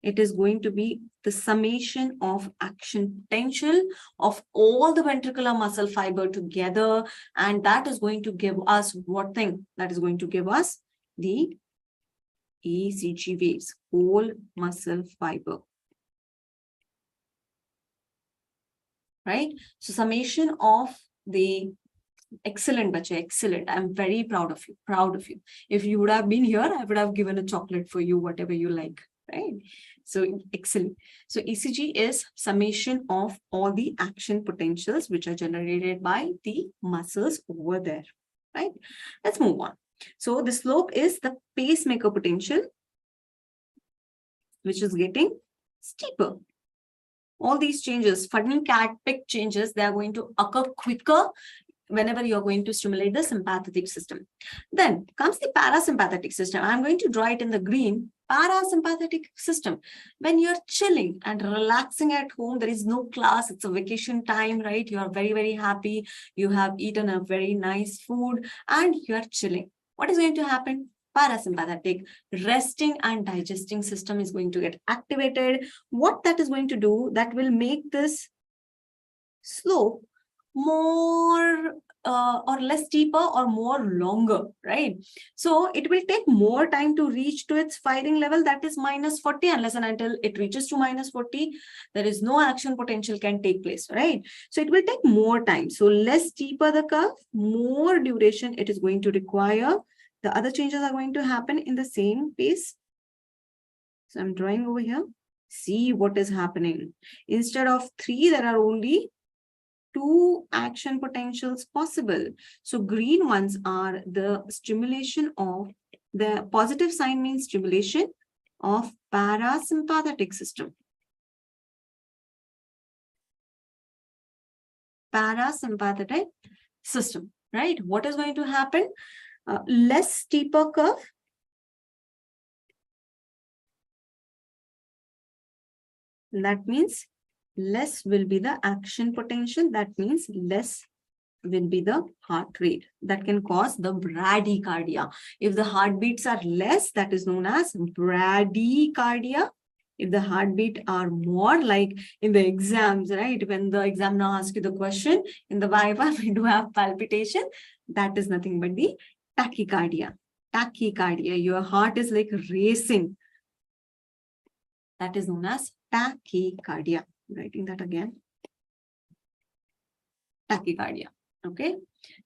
it is going to be the summation of action potential of all the ventricular muscle fiber together. And that is going to give us what thing? That is going to give us the ECG waves, whole muscle fiber. Right? So summation of the excellent, bache, excellent. I'm very proud of you, proud of you. If you would have been here, I would have given a chocolate for you, whatever you like, right? So excellent. So ECG is summation of all the action potentials which are generated by the muscles over there, right? Let's move on. So the slope is the pacemaker potential, which is getting steeper. All these changes, funny cat pic changes, they are going to occur quicker whenever you're going to stimulate the sympathetic system. Then comes the parasympathetic system. I'm going to draw it in the green. Parasympathetic system. When you're chilling and relaxing at home, there is no class, it's a vacation time, right? You are very, very happy. You have eaten a very nice food and you are chilling. What is going to happen? parasympathetic resting and digesting system is going to get activated. What that is going to do, that will make this slope more or less steeper or more longer, right? So it will take more time to reach to its firing level, that is -40, unless and until it reaches to -40, there is no action potential can take place, right? So it will take more time. So less steeper the curve, more duration it is going to require. The other changes are going to happen in the same pace. So I'm drawing over here. See what is happening. Instead of 3, there are only 2 action potentials possible. So green ones are the stimulation of, the positive sign means stimulation of parasympathetic system. Parasympathetic system, right? What is going to happen? Less steeper curve. That means less will be the action potential. That means less will be the heart rate. That can cause the bradycardia. If the heartbeats are less, that is known as bradycardia. If the heartbeat are more, like in the exams, right? When the examiner asks you the question, in the Viva, we do have palpitation. That is nothing but the tachycardia. Tachycardia, your heart is like racing. That is known as tachycardia. Writing that again. Tachycardia. Okay.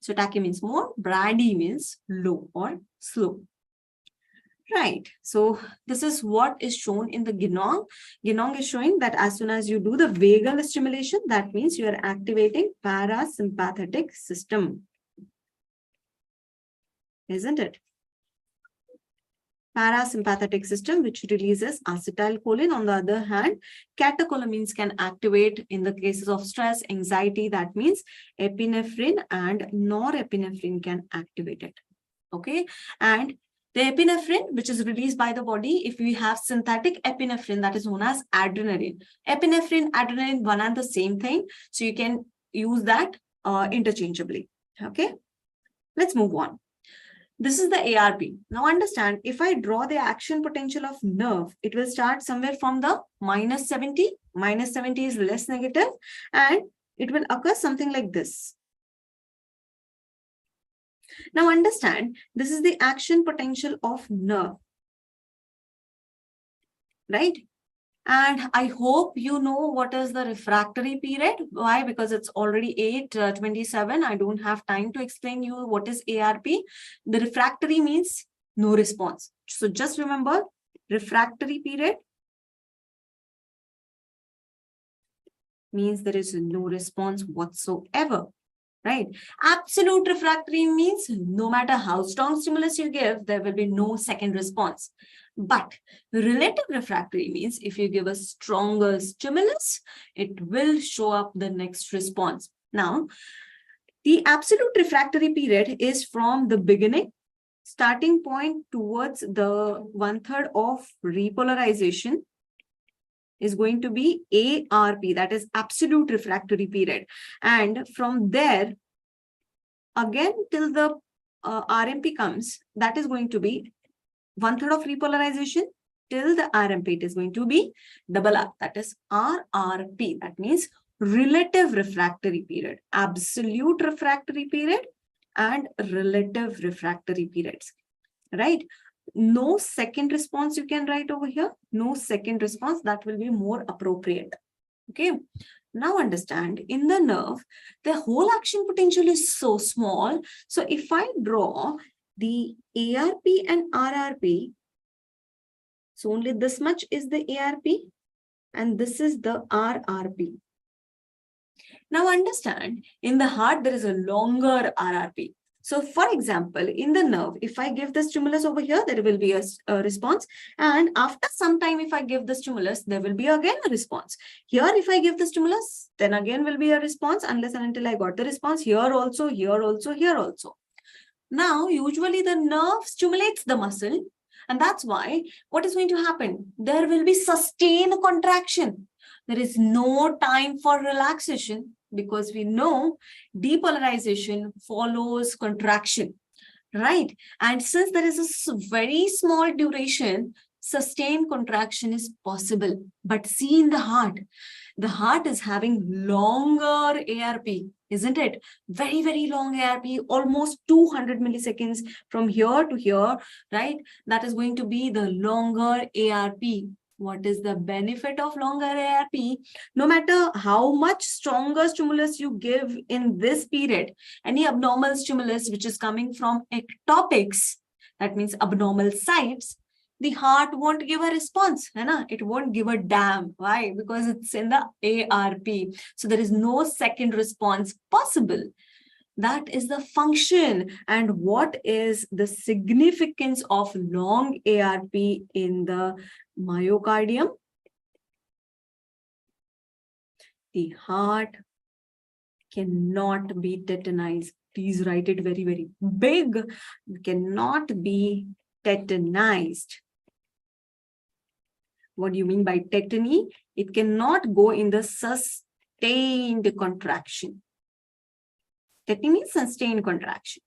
So tachy means more, brady means low or slow. Right. So this is what is shown in the Ginong. Ginong is showing that as soon as you do the vagal stimulation, that means you are activating parasympathetic system. Isn't it? Parasympathetic system, which releases acetylcholine. On the other hand, catecholamines can activate in the cases of stress, anxiety. That means epinephrine and norepinephrine can activate it. Okay. And the epinephrine, which is released by the body, if we have synthetic epinephrine, that is known as adrenaline. Epinephrine, adrenaline, one and the same thing. So you can use that interchangeably. Okay. Let's move on. This is the ARP. Now understand, if I draw the action potential of nerve, it will start somewhere from the -70. -70 is less negative, and it will occur something like this. Now understand, this is the action potential of nerve, right? And I hope you know what is the refractory period. Why? Because it's already 8:27. I don't have time to explain you what is ARP. The refractory means no response. So just remember, refractory period means there is no response whatsoever, right? Absolute refractory means no matter how strong stimulus you give, there will be no second response. But relative refractory means if you give a stronger stimulus, it will show up the next response. Now, the absolute refractory period is from the beginning, starting point towards the 1/3 of repolarization is going to be ARP, that is absolute refractory period. And from there, again, till the RMP comes, that is going to be 1/3 of repolarization till the RMP. It is going to be double R, that is RRP. That means relative refractory period, absolute refractory period, and relative refractory periods, right? No second response you can write over here. No second response, that will be more appropriate. Okay. Now understand, in the nerve, the whole action potential is so small. So if I draw the ARP and RRP, so only this much is the ARP and this is the RRP. Now understand, in the heart, there is a longer RRP. So for example, in the nerve, if I give the stimulus over here, there will be a response. And after some time, if I give the stimulus, there will be again a response. Here, if I give the stimulus, then again will be a response unless and until I got the response here also, here also, here also. Now, usually the nerve stimulates the muscle, and that's why what is going to happen? There will be sustained contraction. There is no time for relaxation because we know depolarization follows contraction. right? And since there is a very small duration, sustained contraction is possible. But see in the heart is having longer ARP, isn't it? Very, very long ARP, almost 200 milliseconds from here to here, right? That is going to be the longer ARP. What is the benefit of longer ARP? No matter how much stronger stimulus you give in this period, any abnormal stimulus which is coming from ectopics, that means abnormal sites, the heart won't give a response. It won't give a damn. Why? Because it's in the ARP. So there is no second response possible. That is the function. And what is the significance of long ARP in the myocardium? The heart cannot be tetanized. Please write it very, very big. Cannot be tetanized. What do you mean by tetany? It cannot go in the sustained contraction. Tetany means sustained contraction.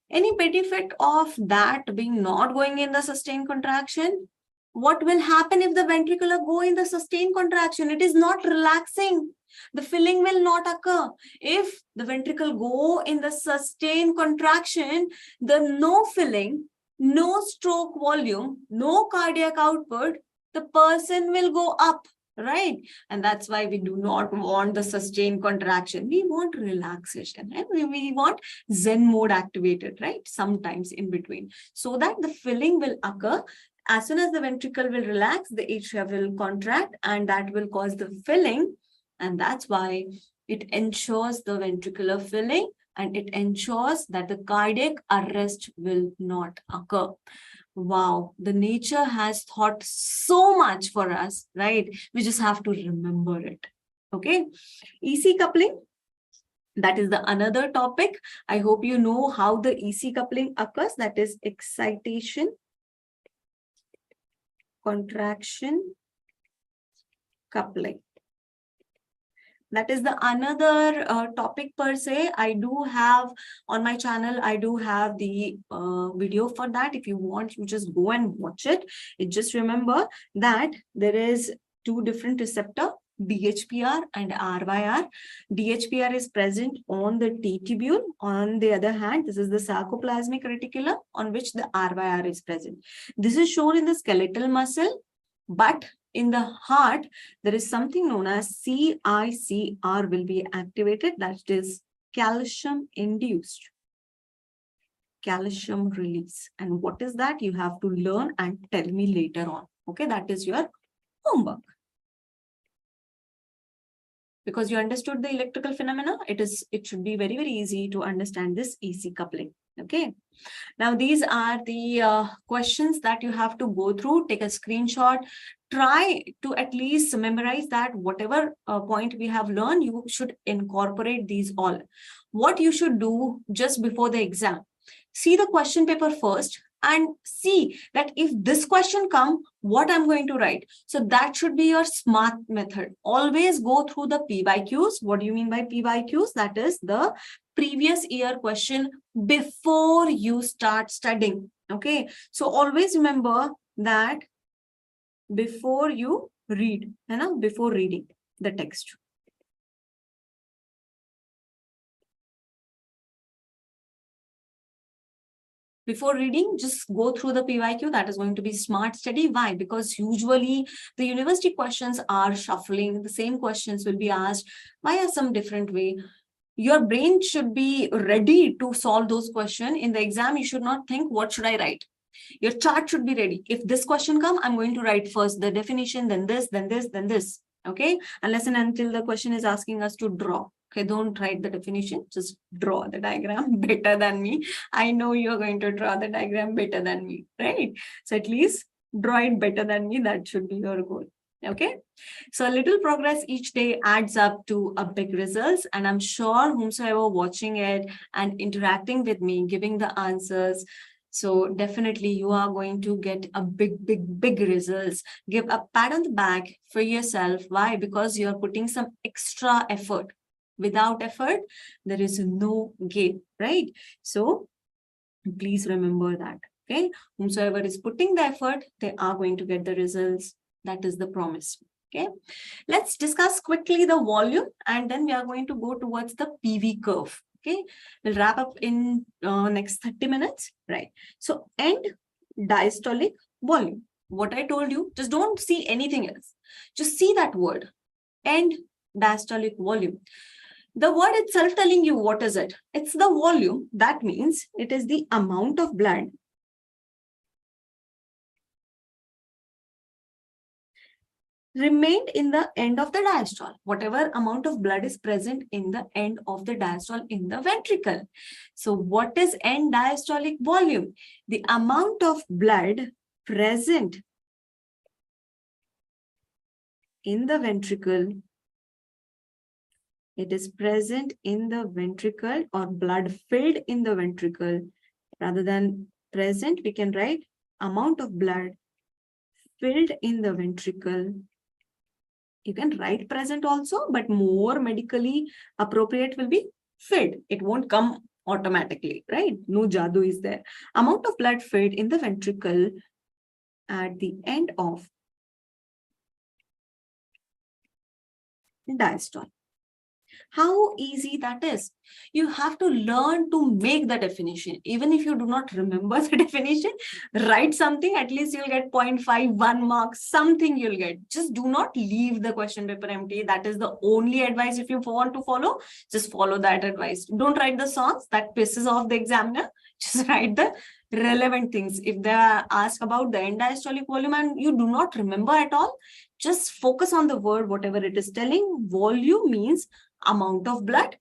Any benefit of that being not going in the sustained contraction? What will happen if the ventricular go in the sustained contraction? It is not relaxing. The filling will not occur. If the ventricle go in the sustained contraction, the no filling, no stroke volume, no cardiac output, the person will go up, right? And that's why we do not want the sustained contraction. We want relaxation, and we want Zen mode activated, right? Sometimes in between, so that the filling will occur. As soon as the ventricle will relax, the atria will contract, and that will cause the filling. And that's why it ensures the ventricular filling, and it ensures that the cardiac arrest will not occur. Wow, the nature has thought so much for us, right? We just have to remember it. Okay. EC coupling, that is the another topic. I hope you know how the EC coupling occurs. That is excitation, contraction, coupling. That is the another topic per se. I do have on my channel, I do have the video for that. If you want, you just go and watch it. Just remember that there is two different receptor, DHPR and RYR. DHPR is present on the T tubule. On the other hand, this is the sarcoplasmic reticulum on which the RYR is present. This is shown in the skeletal muscle, but in the heart, there is something known as CICR will be activated. That is calcium-induced calcium release. And what is that? You have to learn and tell me later on. Okay, that is your homework. Because you understood the electrical phenomena, it should be very, very easy to understand this EC coupling. Okay. Now, these are the questions that you have to go through. Take a screenshot. Try to at least memorize that whatever point we have learned, you should incorporate these all. What you should do just before the exam, see the question paper first and see that if this question come, what I'm going to write. So that should be your SMART method. Always go through the PYQs. What do you mean by PYQs? That is the previous year question before you start studying. Okay. So always remember that before you read, before reading the text. Before reading, just go through the PYQ. That is going to be smart study. Why? Because usually the university questions are shuffling. The same questions will be asked via some different way. Your brain should be ready to solve those questions. In the exam, you should not think, what should I write? Your chart should be ready. If this question comes, I'm going to write first the definition, then this, then this, then this. Okay. Unless and until the question is asking us to draw. Okay, don't write the definition, just draw the diagram better than me. I know you're going to draw the diagram better than me, right? So at least draw it better than me. That should be your goal. Okay, so a little progress each day adds up to a big results. And I'm sure whomsoever watching it and interacting with me, giving the answers, so definitely you are going to get a big results. Give a pat on the back for yourself. Why? Because you're putting some extra effort. Without effort, there is no gain, right? So Please remember that. Okay. Whomsoever is putting the effort, they are going to get the results. That is the promise. Okay. Let's discuss quickly the volume, and then we are going to go towards the PV curve. Okay. We'll wrap up in next 30 minutes. Right. So end diastolic volume. What I told you, just don't see anything else. Just see that word, end diastolic volume. The word itself telling you what is it? It's the volume. That means it is the amount of blood remained in the end of the diastole. Whatever amount of blood is present in the end of the diastole in the ventricle. So what is end diastolic volume? The amount of blood present in the ventricle. It is present in the ventricle, or blood filled in the ventricle. Rather than present, we can write amount of blood filled in the ventricle. You can write present also, but more medically appropriate will be filled. It won't come automatically, right? No jadoo is there. Amount of blood filled in the ventricle at the end of diastole. How easy that is. You have to learn to make the definition. Even if you do not remember the definition, write something, at least you'll get 0.5, 1 mark, something you'll get. Just do not leave the question paper empty. That is the only advice. If you want to follow, just follow that advice. Don't write the songs that pisses off the examiner. Just write the relevant things. If they are asked about the end diastolic volume and you do not remember at all, just focus on the word, whatever it is telling. Volume means amount of blood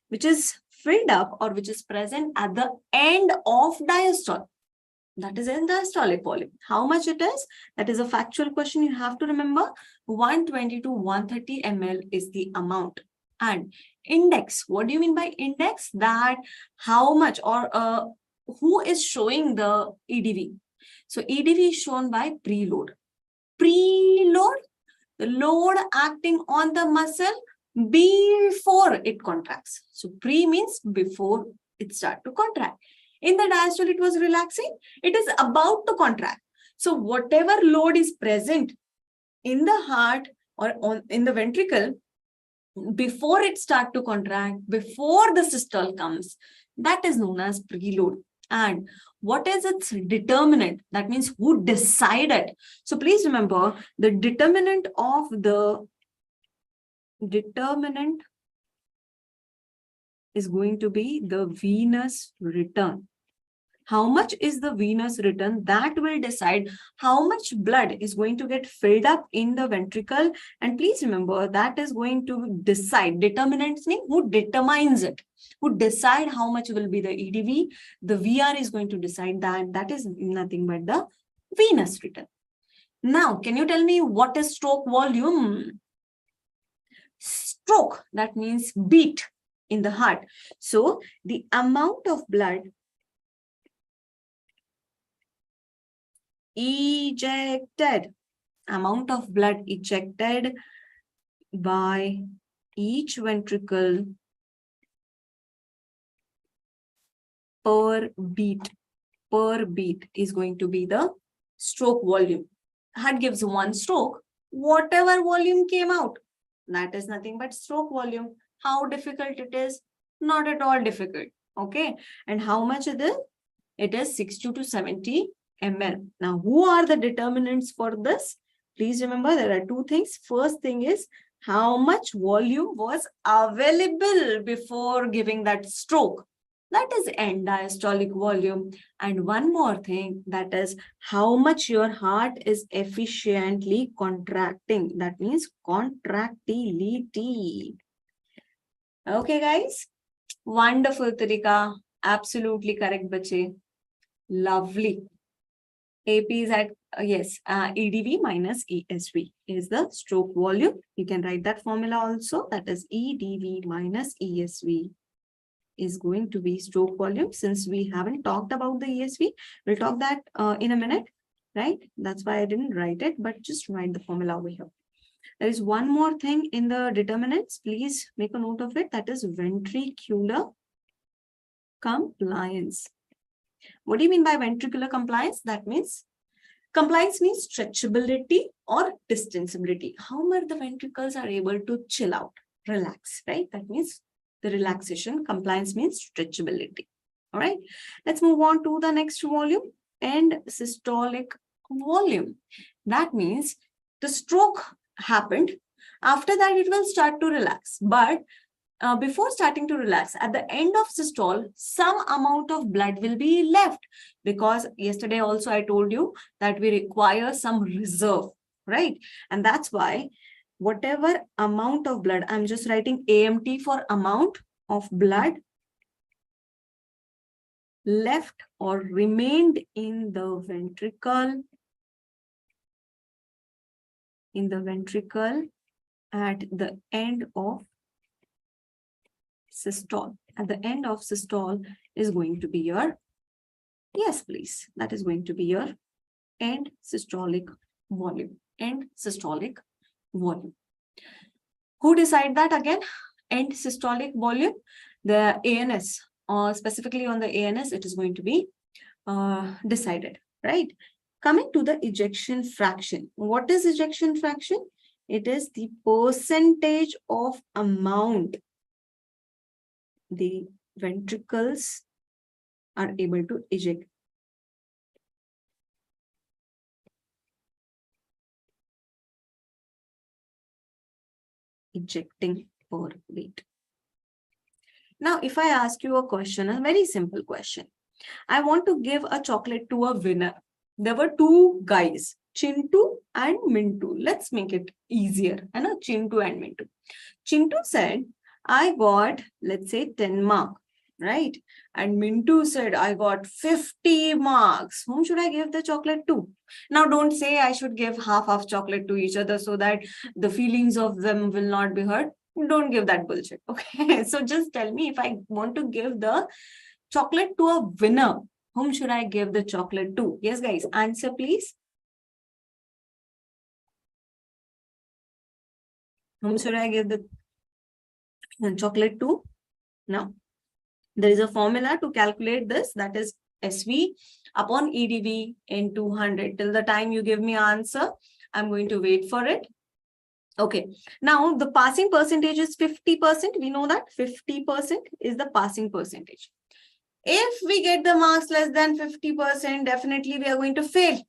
which is filled up or which is present at the end of diastole. That is end diastolic volume. How much it is? That is a factual question you have to remember. 120 to 130 ml is the amount. And index, what do you mean by index? That how much or who is showing the EDV? So EDV is shown by preload. Preload, the load acting on the muscle before it contracts. So pre means before it starts to contract. In the diastole, it was relaxing. It is about to contract. So whatever load is present in the heart or in the ventricle, before it starts to contract, before the systole comes, that is known as preload. And what is its determinant? That means who decided. So please remember, the determinant is going to be the venous return. How much is the venous return? That will decide how much blood is going to get filled up in the ventricle. And please remember, that is going to decide. Determinants mean who determines it, who decide how much will be the EDV. The VR is going to decide that. That is nothing but the venous return. Now, can you tell me what is stroke volume? Stroke, that means beat in the heart. So the amount of blood ejected, amount of blood ejected by each ventricle per beat is going to be the stroke volume. Heart gives one stroke, whatever volume came out, that is nothing but stroke volume. How difficult it is? Not at all difficult. Okay. And how much it is? It is 60 to 70 ml. Now, who are the determinants for this? Please remember, there are two things. First thing is how much volume was available before giving that stroke. That is end diastolic volume. And one more thing, that is how much your heart is efficiently contracting. That means contractility. Okay, guys. Wonderful, Tarika. Absolutely correct, bache. Lovely. AP is at, yes, EDV minus ESV is the stroke volume. You can write that formula also. That is EDV minus ESV is going to be stroke volume. Since we haven't talked about the ESV, we'll talk that in a minute, right? That's why I didn't write it, but just write the formula over here. There is one more thing in the determinants. Please make a note of it. That is ventricular compliance. What do you mean by ventricular compliance? That means compliance means stretchability or distensibility. How much the ventricles are able to chill out, relax, right? That means the relaxation. Compliance means stretchability. All right. Let's move on to the next volume, end systolic volume. That means the stroke happened. After that, it will start to relax. But before starting to relax, at the end of systole, some amount of blood will be left, because yesterday also I told you that we require some reserve, right? And that's why whatever amount of blood, I'm just writing AMT for amount of blood left or remained in the ventricle, at the end of systole. At the end of systole is going to be your, yes, please, that is going to be your end systolic volume. End systolic volume. Who decide that again? End systolic volume. The ANS, or specifically on the ANS, it is going to be decided, right? Coming to the ejection fraction. What is ejection fraction? It is the percentage of amount the ventricles are able to eject. Ejecting per rate. Now, if I ask you a question, a very simple question. I want to give a chocolate to a winner. There were two guys, Chintu and Mintu. Let's make it easier. Chintu and Mintu. Chintu said, I got, let's say, 10 marks, right? And Mintu said, I got 50 marks. Whom should I give the chocolate to? Now, don't say I should give half chocolate to each other so that the feelings of them will not be hurt. Don't give that bullshit, okay? So just tell me, if I want to give the chocolate to a winner, whom should I give the chocolate to? Yes, guys, answer please. Whom should I give the chocolate to? Now, there is a formula to calculate this, that is SV upon EDV into 100. Till the time you give me answer, I'm going to wait for it. Okay, now the passing percentage is 50%. We know that 50% is the passing percentage. If we get the marks less than 50%, definitely we are going to fail.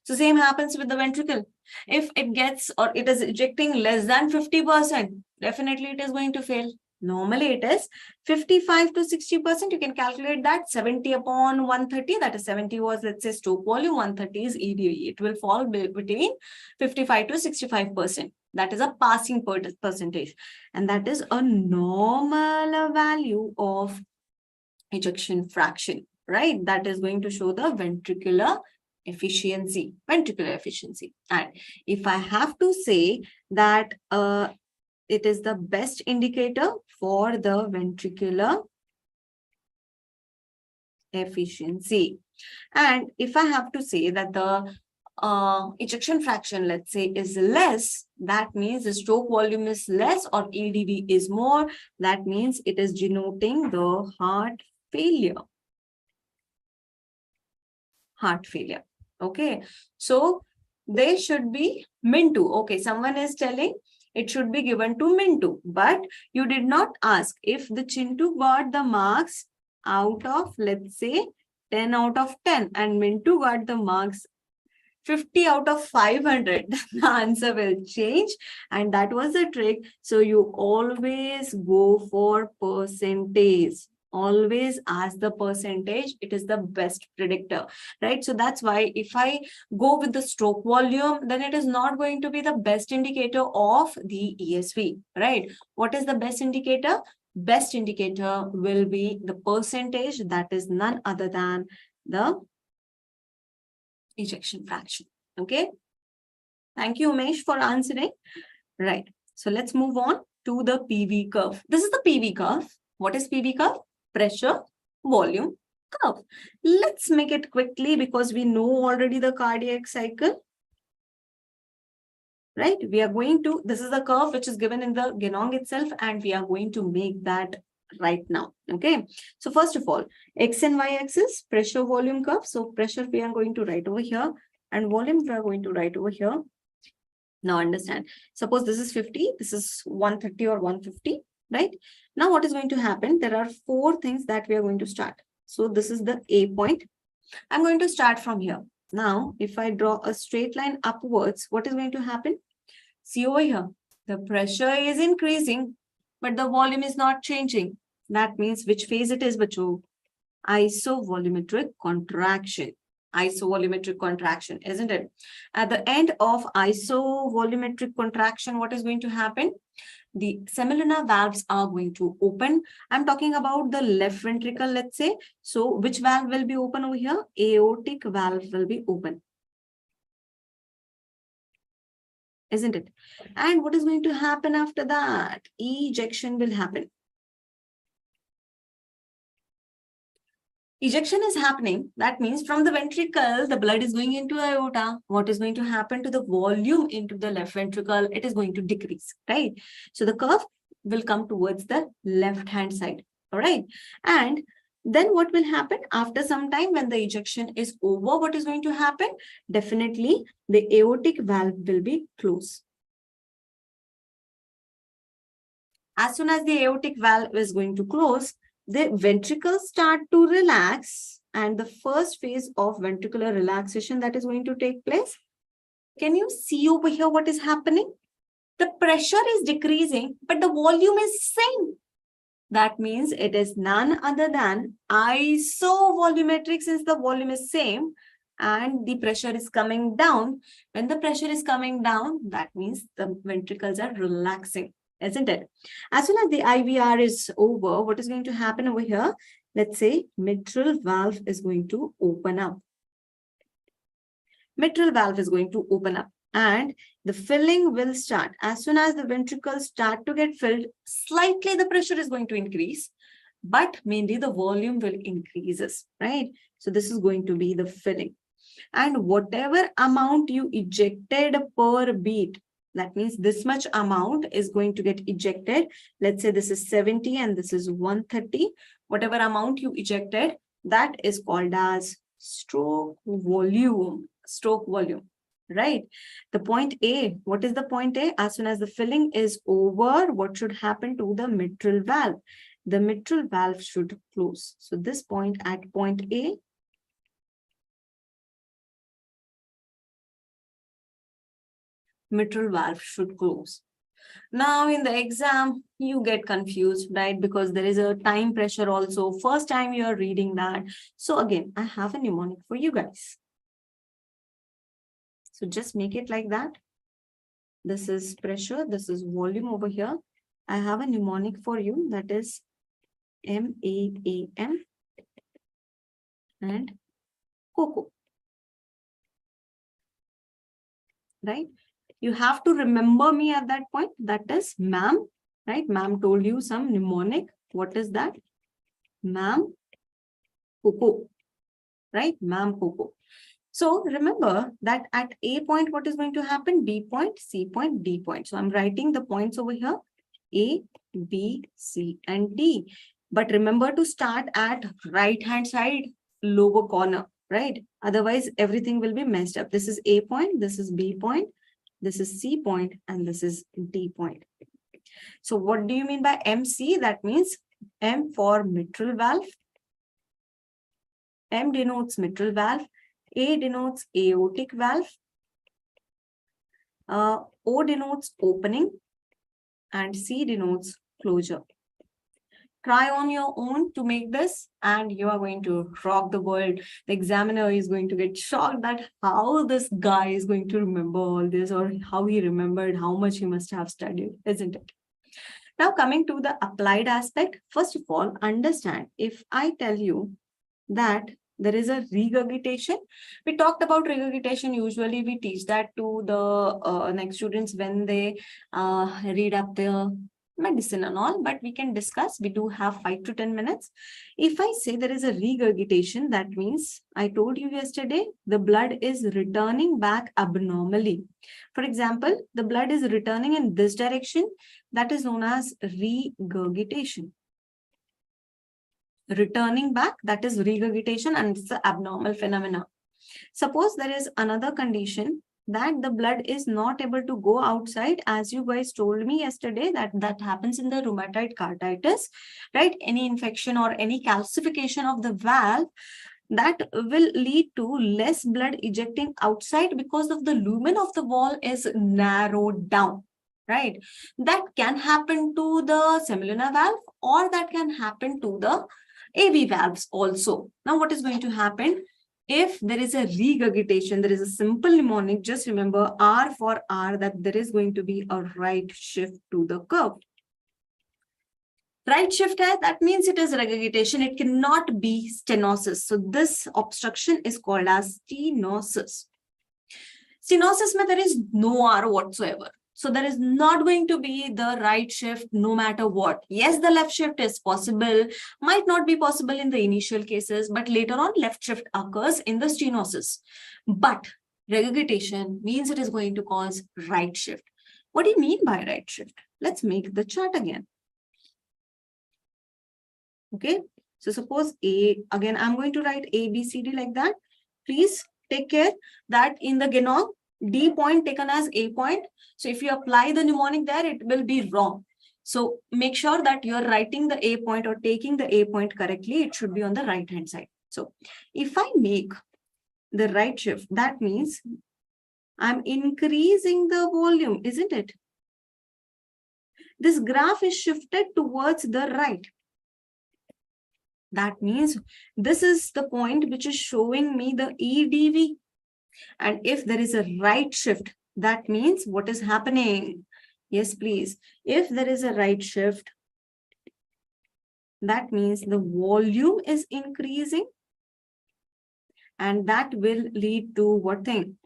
So same happens with the ventricle. If it gets, or it is ejecting less than 50%, definitely it is going to fail. Normally it is 55 to 60%. You can calculate that 70 upon 130. That is 70 was, let's say, stroke volume. 130 is EDV. It will fall between 55 to 65%. That is a passing percentage. And that is a normal value of ejection fraction, right? That is going to show the ventricular efficiency. And if I have to say that it is the best indicator for the ventricular efficiency. And if I have to say that the ejection fraction, let's say, is less, that means the stroke volume is less, or EDV is more, that means it is denoting the heart failure. Okay, so they should be Mintu. Okay, someone is telling it should be given to Mintu, but you did not ask if the Chintu got the marks out of, let's say, 10 out of 10 and Mintu got the marks 50 out of 500, the answer will change. And that was the trick. So you always go for percentage. Always ask the percentage. It is the best predictor, right? So that's why if I go with the stroke volume, then it is not going to be the best indicator of the ESV, right? What is the best indicator? Best indicator will be the percentage, that is none other than the ejection fraction. Okay. Thank you, Umesh, for answering. Right. So let's move on to the PV curve. This is the PV curve. What is PV curve? Pressure, volume, curve. Let's make it quickly because we know already the cardiac cycle. Right. We are going to, this is the curve which is given in the Genong itself, and we are going to make that right now. Okay. So first of all, X and Y axis, pressure volume curve. So pressure we are going to write over here and volume we are going to write over here. Now understand, suppose this is 50, this is 130 or 150, right? Now what is going to happen? There are 4 things that we are going to start. So this is the A point. I'm going to start from here. Now, if I draw a straight line upwards, what is going to happen? See over here, the pressure is increasing, but the volume is not changing. That means which phase it is, bacho? Isovolumetric contraction. Isovolumetric contraction, isn't it? At the end of isovolumetric contraction, what is going to happen? The semilunar valves are going to open. I'm talking about the left ventricle, let's say. So which valve will be open over here? Aortic valve will be open. Isn't it? And what is going to happen after that? Ejection will happen. Ejection is happening. That means from the ventricle, the blood is going into aorta. What is going to happen to the volume into the left ventricle? It is going to decrease, right? So the curve will come towards the left-hand side, all right? And then what will happen after some time when the ejection is over? What is going to happen? Definitely the aortic valve will be closed. As soon as the aortic valve is going to close, the ventricles start to relax, and the first phase of ventricular relaxation that is going to take place. Can you see over here what is happening? The pressure is decreasing, but the volume is same. That means it is none other than isovolumetric, since the volume is same and the pressure is coming down. When the pressure is coming down, that means the ventricles are relaxing, isn't it? As soon as the IVR is over, what is going to happen over here? Let's say mitral valve is going to open up. Mitral valve is going to open up and the filling will start. As soon as the ventricles start to get filled, slightly the pressure is going to increase, but mainly the volume will increases, right? So this is going to be the filling. And whatever amount you ejected per beat, that means this much amount is going to get ejected. Let's say this is 70 and this is 130. Whatever amount you ejected, that is called as stroke volume. Stroke volume, right? The point A, what is the point A? As soon as the filling is over, what should happen to the mitral valve? The mitral valve should close. So this point at point A, mitral valve should close. Now in the exam, you get confused, right? Because there is a time pressure also. First time you are reading that. So again, I have a mnemonic for you guys. So just make it like that. This is pressure, this is volume over here. I have a mnemonic for you, that is MAAM and COCO. Right? You have to remember me at that point. That is ma'am, right? Ma'am told you some mnemonic. What is that? Ma'am, COCO, right? Ma'am, COCO. So remember that at A point, what is going to happen? B point, C point, D point. So I'm writing the points over here, A, B, C, and D. But remember to start at right-hand side, lower corner, right? Otherwise, everything will be messed up. This is A point, this is B point, this is C point, and this is D point. So what do you mean by MC? That means M for mitral valve. M denotes mitral valve. A denotes aortic valve. O denotes opening. And C denotes closure. Try on your own to make this and you are going to rock the world. The examiner is going to get shocked that how this guy is going to remember all this, or how he remembered, how much he must have studied, isn't it? Now coming to the applied aspect, first of all, understand if I tell you that there is a regurgitation. We talked about regurgitation. Usually we teach that to the next students when they read up their medicine and all, but we can discuss. We do have 5 to 10 minutes. If I say there is a regurgitation, that means I told you yesterday, the blood is returning back abnormally. For example, the blood is returning in this direction. That is known as regurgitation. returning back, that is regurgitation, and it's an abnormal phenomena. Suppose there is another condition that the blood is not able to go outside, as you guys told me yesterday, that happens in the rheumatoid carditis, right? Any infection or any calcification of the valve, that will lead to less blood ejecting outside because of the lumen of the wall is narrowed down, right? That can happen to the semolina valve, or that can happen to the AV valves also. Now, what is going to happen? If there is a regurgitation, there is a simple mnemonic, just remember R for R, that there is going to be a right shift to the curve. Right shift hai, that means it is regurgitation. It cannot be stenosis. So this obstruction is called as stenosis. Stenosis mein there is no R whatsoever. So there is not going to be the right shift no matter what. Yes, the left shift is possible, might not be possible in the initial cases, but later on left shift occurs in the stenosis. But regurgitation means it is going to cause right shift. What do you mean by right shift? Let's make the chart again. Okay, so suppose A, again, I'm going to write A, B, C, D like that. Please take care that in the Genom, D point taken as A point. So if you apply the mnemonic there, it will be wrong. So make sure that you're writing the A point or taking the A point correctly. It should be on the right hand side. So if I make the right shift, that means I'm increasing the volume, isn't it? This graph is shifted towards the right. That means this is the point which is showing me the EDV. And if there is a right shift, that means what is happening? Yes, please. If there is a right shift, that means the volume is increasing. And that will lead to what thing?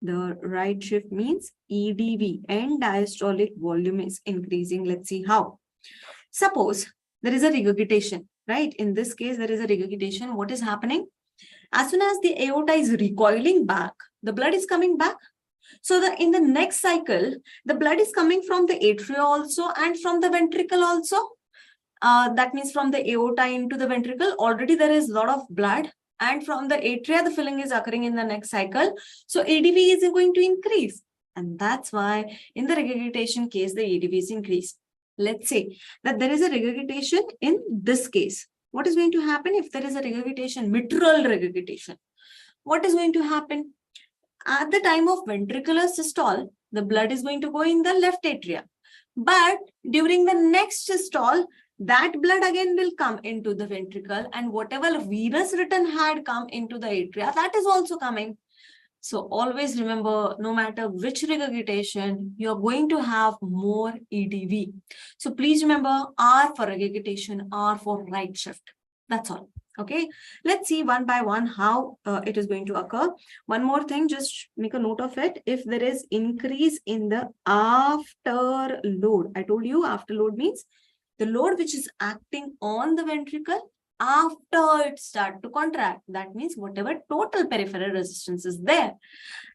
The right shift means EDV, end diastolic volume is increasing. Let's see how. Suppose there is a regurgitation, right? In this case, there is a regurgitation. What is happening? As soon as the aorta is recoiling back, the blood is coming back. So in the next cycle, the blood is coming from the atria also and from the ventricle also. That means from the aorta into the ventricle, already there is a lot of blood. And from the atria, the filling is occurring in the next cycle. So ADV is going to increase. And that's why in the regurgitation case, the ADV is increased. Let's say that there is a regurgitation in this case. What is going to happen if there is a regurgitation, mitral regurgitation? What is going to happen? At the time of ventricular systole, the blood is going to go in the left atria. But during the next systole, that blood again will come into the ventricle, and whatever venous return had come into the atria, that is also coming. So always remember, no matter which regurgitation, you're going to have more EDV. So please remember R for regurgitation, R for right shift. That's all. Okay, let's see one by one how it is going to occur. One more thing, just make a note of it. If there is increase in the after load, I told you after load means the load which is acting on the ventricle after it starts to contract. That means whatever total peripheral resistance is there,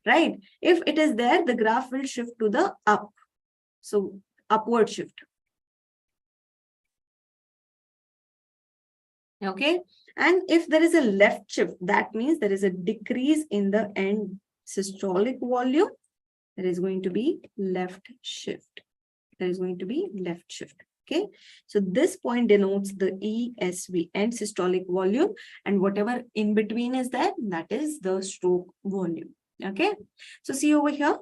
right? If it is there, the graph will shift to the up. So upward shift. Okay. And if there is a left shift, that means there is a decrease in the end systolic volume. There is going to be left shift. There is going to be left shift. Okay, so this point denotes the ESV, end systolic volume, and whatever in between is there, that is the stroke volume. Okay, so see over here,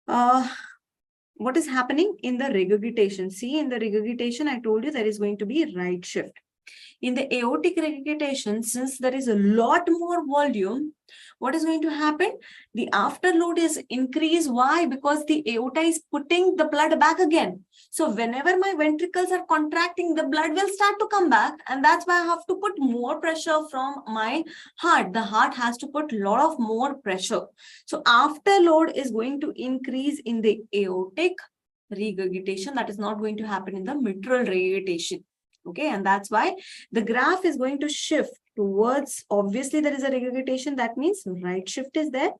what is happening in the regurgitation? See, in the regurgitation, I told you there is going to be right shift. In the aortic regurgitation, since there is a lot more volume, what is going to happen? The afterload is increased. Why? Because the aorta is putting the blood back again. So whenever my ventricles are contracting, the blood will start to come back. And that's why I have to put more pressure from my heart. The heart has to put a lot of more pressure. So afterload is going to increase in the aortic regurgitation. That is not going to happen in the mitral regurgitation. Okay, and that's why the graph is going to shift towards, obviously there is a regurgitation, that means right shift is there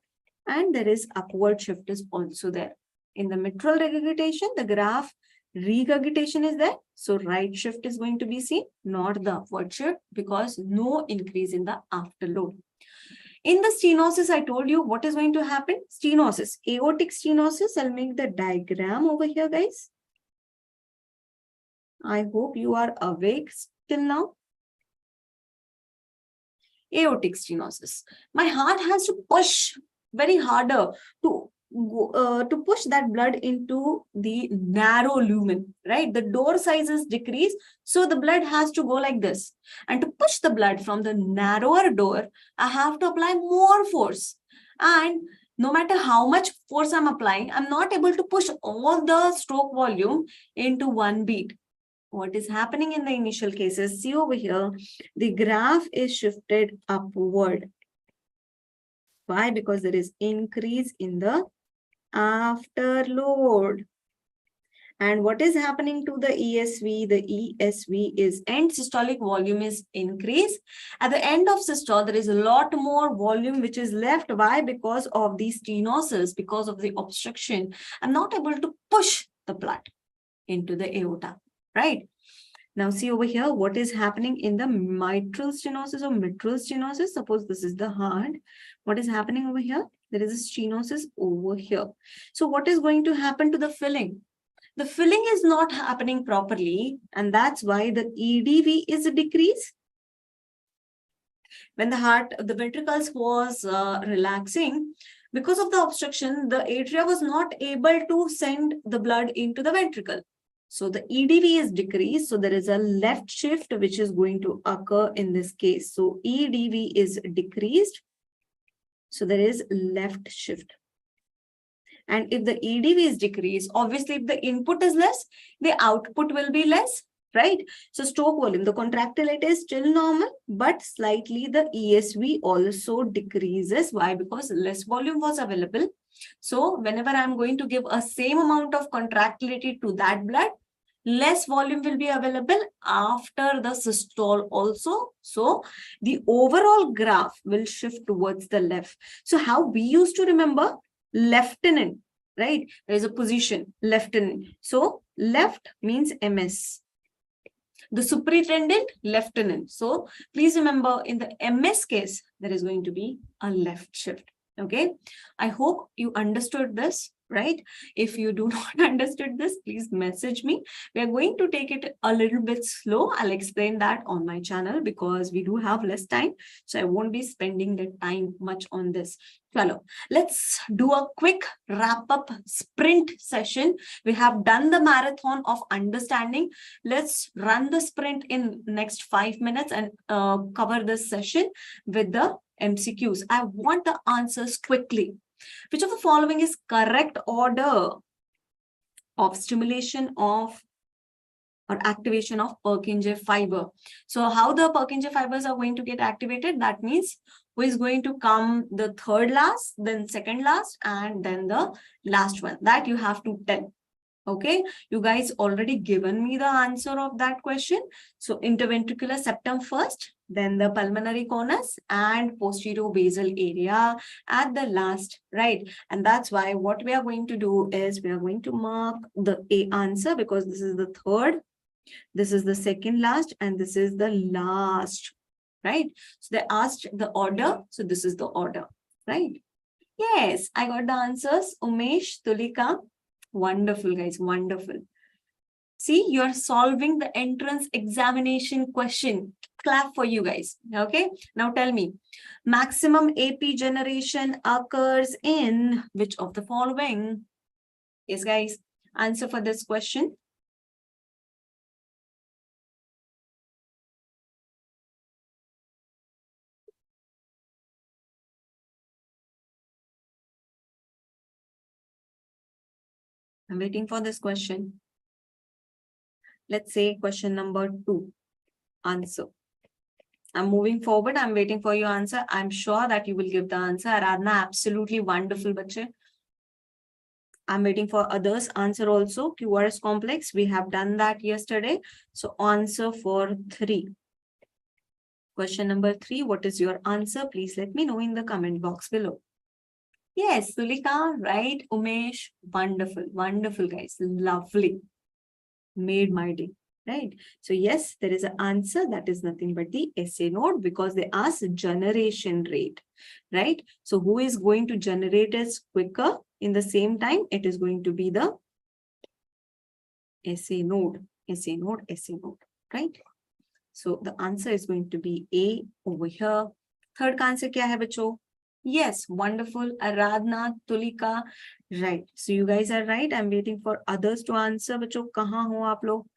and there is upward shift is also there. In the mitral regurgitation, the graph Regurgitation is there. So right shift is going to be seen, not the upward shift, because no increase in the afterload. In the stenosis, I told you what is going to happen. Stenosis, aortic stenosis. I'll make the diagram over here, guys. I hope you are awake till now. Aortic stenosis. My heart has to push very harder to push that blood into the narrow lumen, right? The door size is decreased, so the blood has to go like this. And to push the blood from the narrower door, I have to apply more force. And no matter how much force I'm applying, I'm not able to push all the stroke volume into one beat. What is happening in the initial cases? See over here, the graph is shifted upward. Why? Because there is increase in the afterload. And what is happening to the ESV? The ESV is end systolic volume is increased. At the end of systole, there is a lot more volume which is left. Why? Because of the stenosis, because of the obstruction. I'm not able to push the blood into the aorta, right? Now see over here, what is happening in the mitral stenosis or mitral stenosis? Suppose this is the heart. What is happening over here? There is a stenosis over here. So what is going to happen to the filling? The filling is not happening properly, and that's why the EDV is a decrease. When the heart, the ventricles was relaxing, because of the obstruction, the atria was not able to send the blood into the ventricle. So the EDV is decreased. So there is a left shift which is going to occur in this case. So EDV is decreased. So there is left shift. And if the EDV is decreased, obviously if the input is less, the output will be less, right? So stroke volume, the contractility is still normal, but slightly the ESV also decreases. Why? Because less volume was available. So whenever I'm going to give a same amount of contractility to that blood, less volume will be available after the systole also. So the overall graph will shift towards the left. So how we used to remember? Lieutenant, right? There is a position, lieutenant. So left means MS. The superintendent, lieutenant. So please remember, in the MS case, there is going to be a left shift. Okay. I hope you understood this, right? If you do not understood this, please message me. We are going to take it a little bit slow. I'll explain that on my channel because we do have less time. So I won't be spending the time much on this. Hello. Let's do a quick wrap-up sprint session. We have done the marathon of understanding. Let's run the sprint in next 5 minutes and cover this session with the MCQs. I want the answers quickly. Which of the following is correct order of stimulation of or activation of Purkinje fiber? So how the Purkinje fibers are going to get activated? That means who is going to come the third last, then second last, and then the last one. That you have to tell. Okay, you guys already given me the answer of that question. So interventricular septum first, then the pulmonary conus and posterior basal area at the last, right? And that's why what we are going to do is we are going to mark the A answer because this is the third, this is the second last, and this is the last, right? So they asked the order. So this is the order, right? Yes, I got the answers. Umesh, Tulika. Wonderful, guys. Wonderful. See, you're solving the entrance examination question. Clap for you guys. Okay. Now tell me, maximum AP generation occurs in which of the following? Yes, guys. Answer for this question. I'm waiting for this question. Let's say question number 2. Answer. I'm moving forward. I'm waiting for your answer. I'm sure that you will give the answer. Aradhana, absolutely wonderful, bache. I'm waiting for others' answer also. QRS complex. We have done that yesterday. So answer for 3. Question number 3. What is your answer? Please let me know in the comment box below. Yes, Sulika, right? Umesh, wonderful, wonderful, guys. Lovely. Made my day, right? So yes, there is an answer that is nothing but the SA node, because they ask generation rate, right? So who is going to generate it quicker in the same time? It is going to be the SA node, SA node, SA node, right? So the answer is going to be A over here. Third answer kya hai bacho? Yes, wonderful. Aradhna, Tulika, right. So you guys are right. I'm waiting for others to answer. Bacho, kahan ho aap log?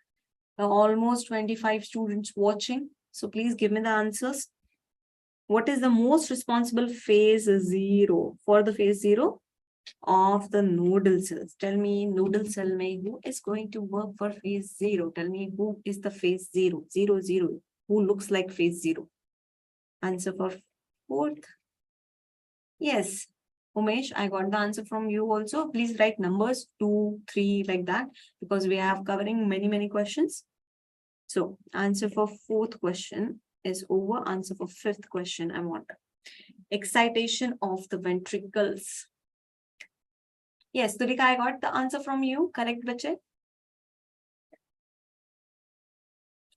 Almost 25 students watching. So please give me the answers. What is the most responsible phase 0 for the phase 0 of the nodal cells? Tell me, nodal cell mein who is going to work for phase 0? Tell me who is the phase 0, 0, 0, who looks like phase 0? Answer for fourth. Yes, Umesh, I got the answer from you also. Please write numbers 2, 3 like that, because we have covering many questions. So answer for fourth question is over. Answer for fifth question I want. Excitation of the ventricles. Yes, Tulika, I got the answer from you. Correct, bache?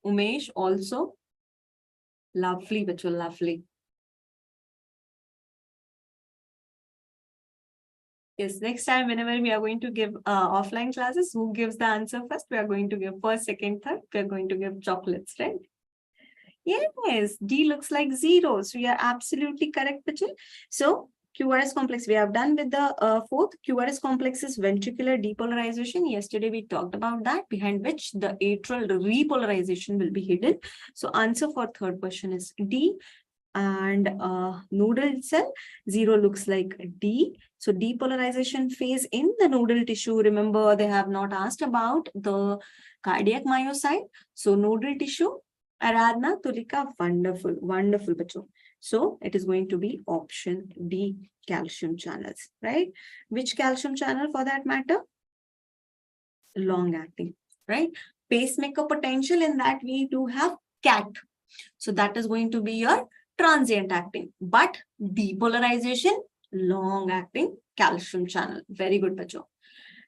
Umesh also. Lovely, bache, lovely. Yes, next time, whenever we are going to give offline classes, who gives the answer first? We are going to give first, second, third. We are going to give chocolates, right? Yes, D looks like 0. So you are absolutely correct, Pachal. So QRS complex, we have done with the fourth. QRS complex is ventricular depolarization. Yesterday we talked about that, behind which the atrial repolarization will be hidden. So answer for third question is D. And nodal cell, 0 looks like D. So depolarization phase in the nodal tissue. Remember, they have not asked about the cardiac myocyte. So nodal tissue, Aradhna, Tulika, wonderful, wonderful, bacho. So it is going to be option D, calcium channels, right? Which calcium channel for that matter? Long acting, right? Pacemaker potential, in that we do have CAT. So that is going to be your transient acting, but depolarization, long acting calcium channel. Very good, bacho.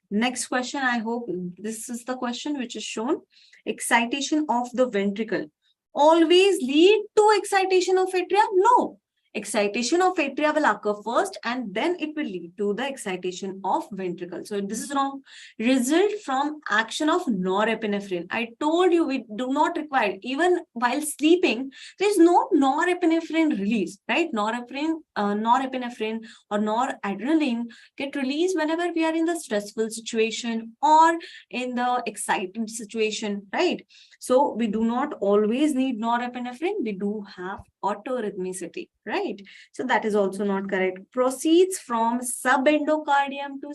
Next question, I hope this is the question which is shown. Excitation of the ventricle always lead to excitation of atria? No. Excitation of atria will occur first and then it will lead to the excitation of ventricle. So this is wrong. Result from action of norepinephrine. I told you we do not require, even while sleeping, there is no norepinephrine release, right? Norepinephrine or noradrenaline get released whenever we are in the stressful situation or in the excited situation, right? So we do not always need norepinephrine. We do have autorhythmicity, right? So that is also not correct. Proceeds from subendocardium to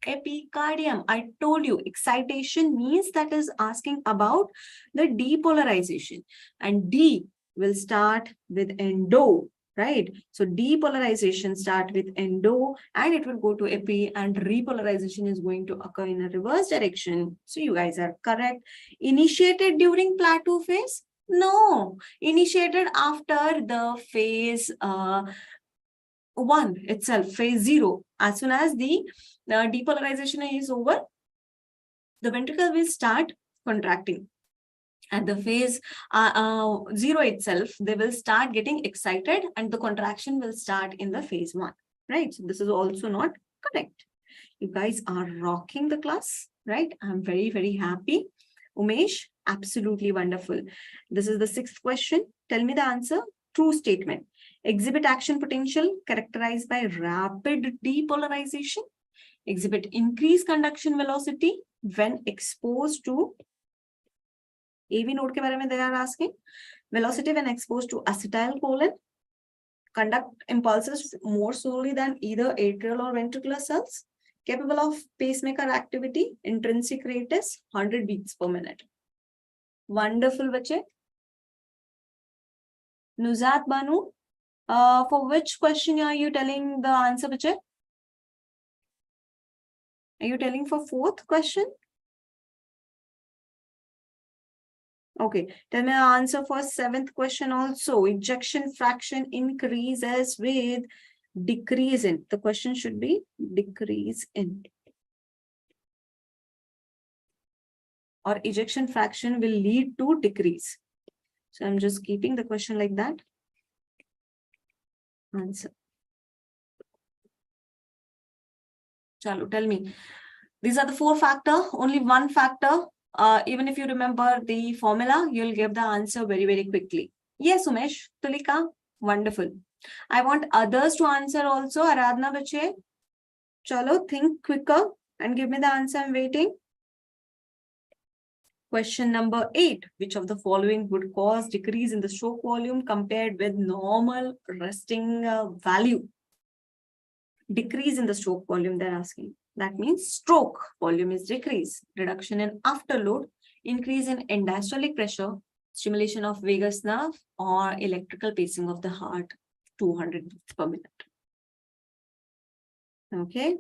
subepicardium. I told you excitation means that is asking about the depolarization, and D will start with endo, right? So depolarization start with endo and it will go to epi, and repolarization is going to occur in a reverse direction. So you guys are correct. Initiated during plateau phase? No, initiated after the phase 1 itself, phase 0. As soon as the depolarization is over, the ventricle will start contracting. At the phase 0 itself, they will start getting excited and the contraction will start in the phase 1, right? So this is also not correct. You guys are rocking the class, right? I'm very happy. Umesh, absolutely wonderful. This is the 6th question. Tell me the answer. True statement. Exhibit action potential characterized by rapid depolarization. Exhibit increased conduction velocity when exposed to AV node के बारे में they are asking. Velocity when exposed to acetylcholine. Conduct impulses more slowly than either atrial or ventricular cells. Capable of pacemaker activity. Intrinsic rate is 100 beats per minute. Wonderful, bache. Nuzat Banu, for which question are you telling the answer, bache? Are you telling for 4th question? Okay, tell me the answer for 7th question also. Ejection fraction increases with decrease in. The question should be decrease in. or ejection fraction will lead to decrease? So I'm just keeping the question like that. Answer. Chalo, tell me. These are the 4 factor, only 1 factor. Even if you remember the formula, you'll give the answer very, very quickly. Yes, Umesh, Tulika, wonderful. I want others to answer also. Aradhana bache, chalo, think quicker and give me the answer. I'm waiting. Question number 8. Which of the following would cause decrease in the stroke volume compared with normal resting value? Decrease in the stroke volume, they're asking. That means stroke volume is decrease, reduction in afterload, increase in end diastolic pressure, stimulation of vagus nerve, or electrical pacing of the heart, 200 beats per minute. Okay.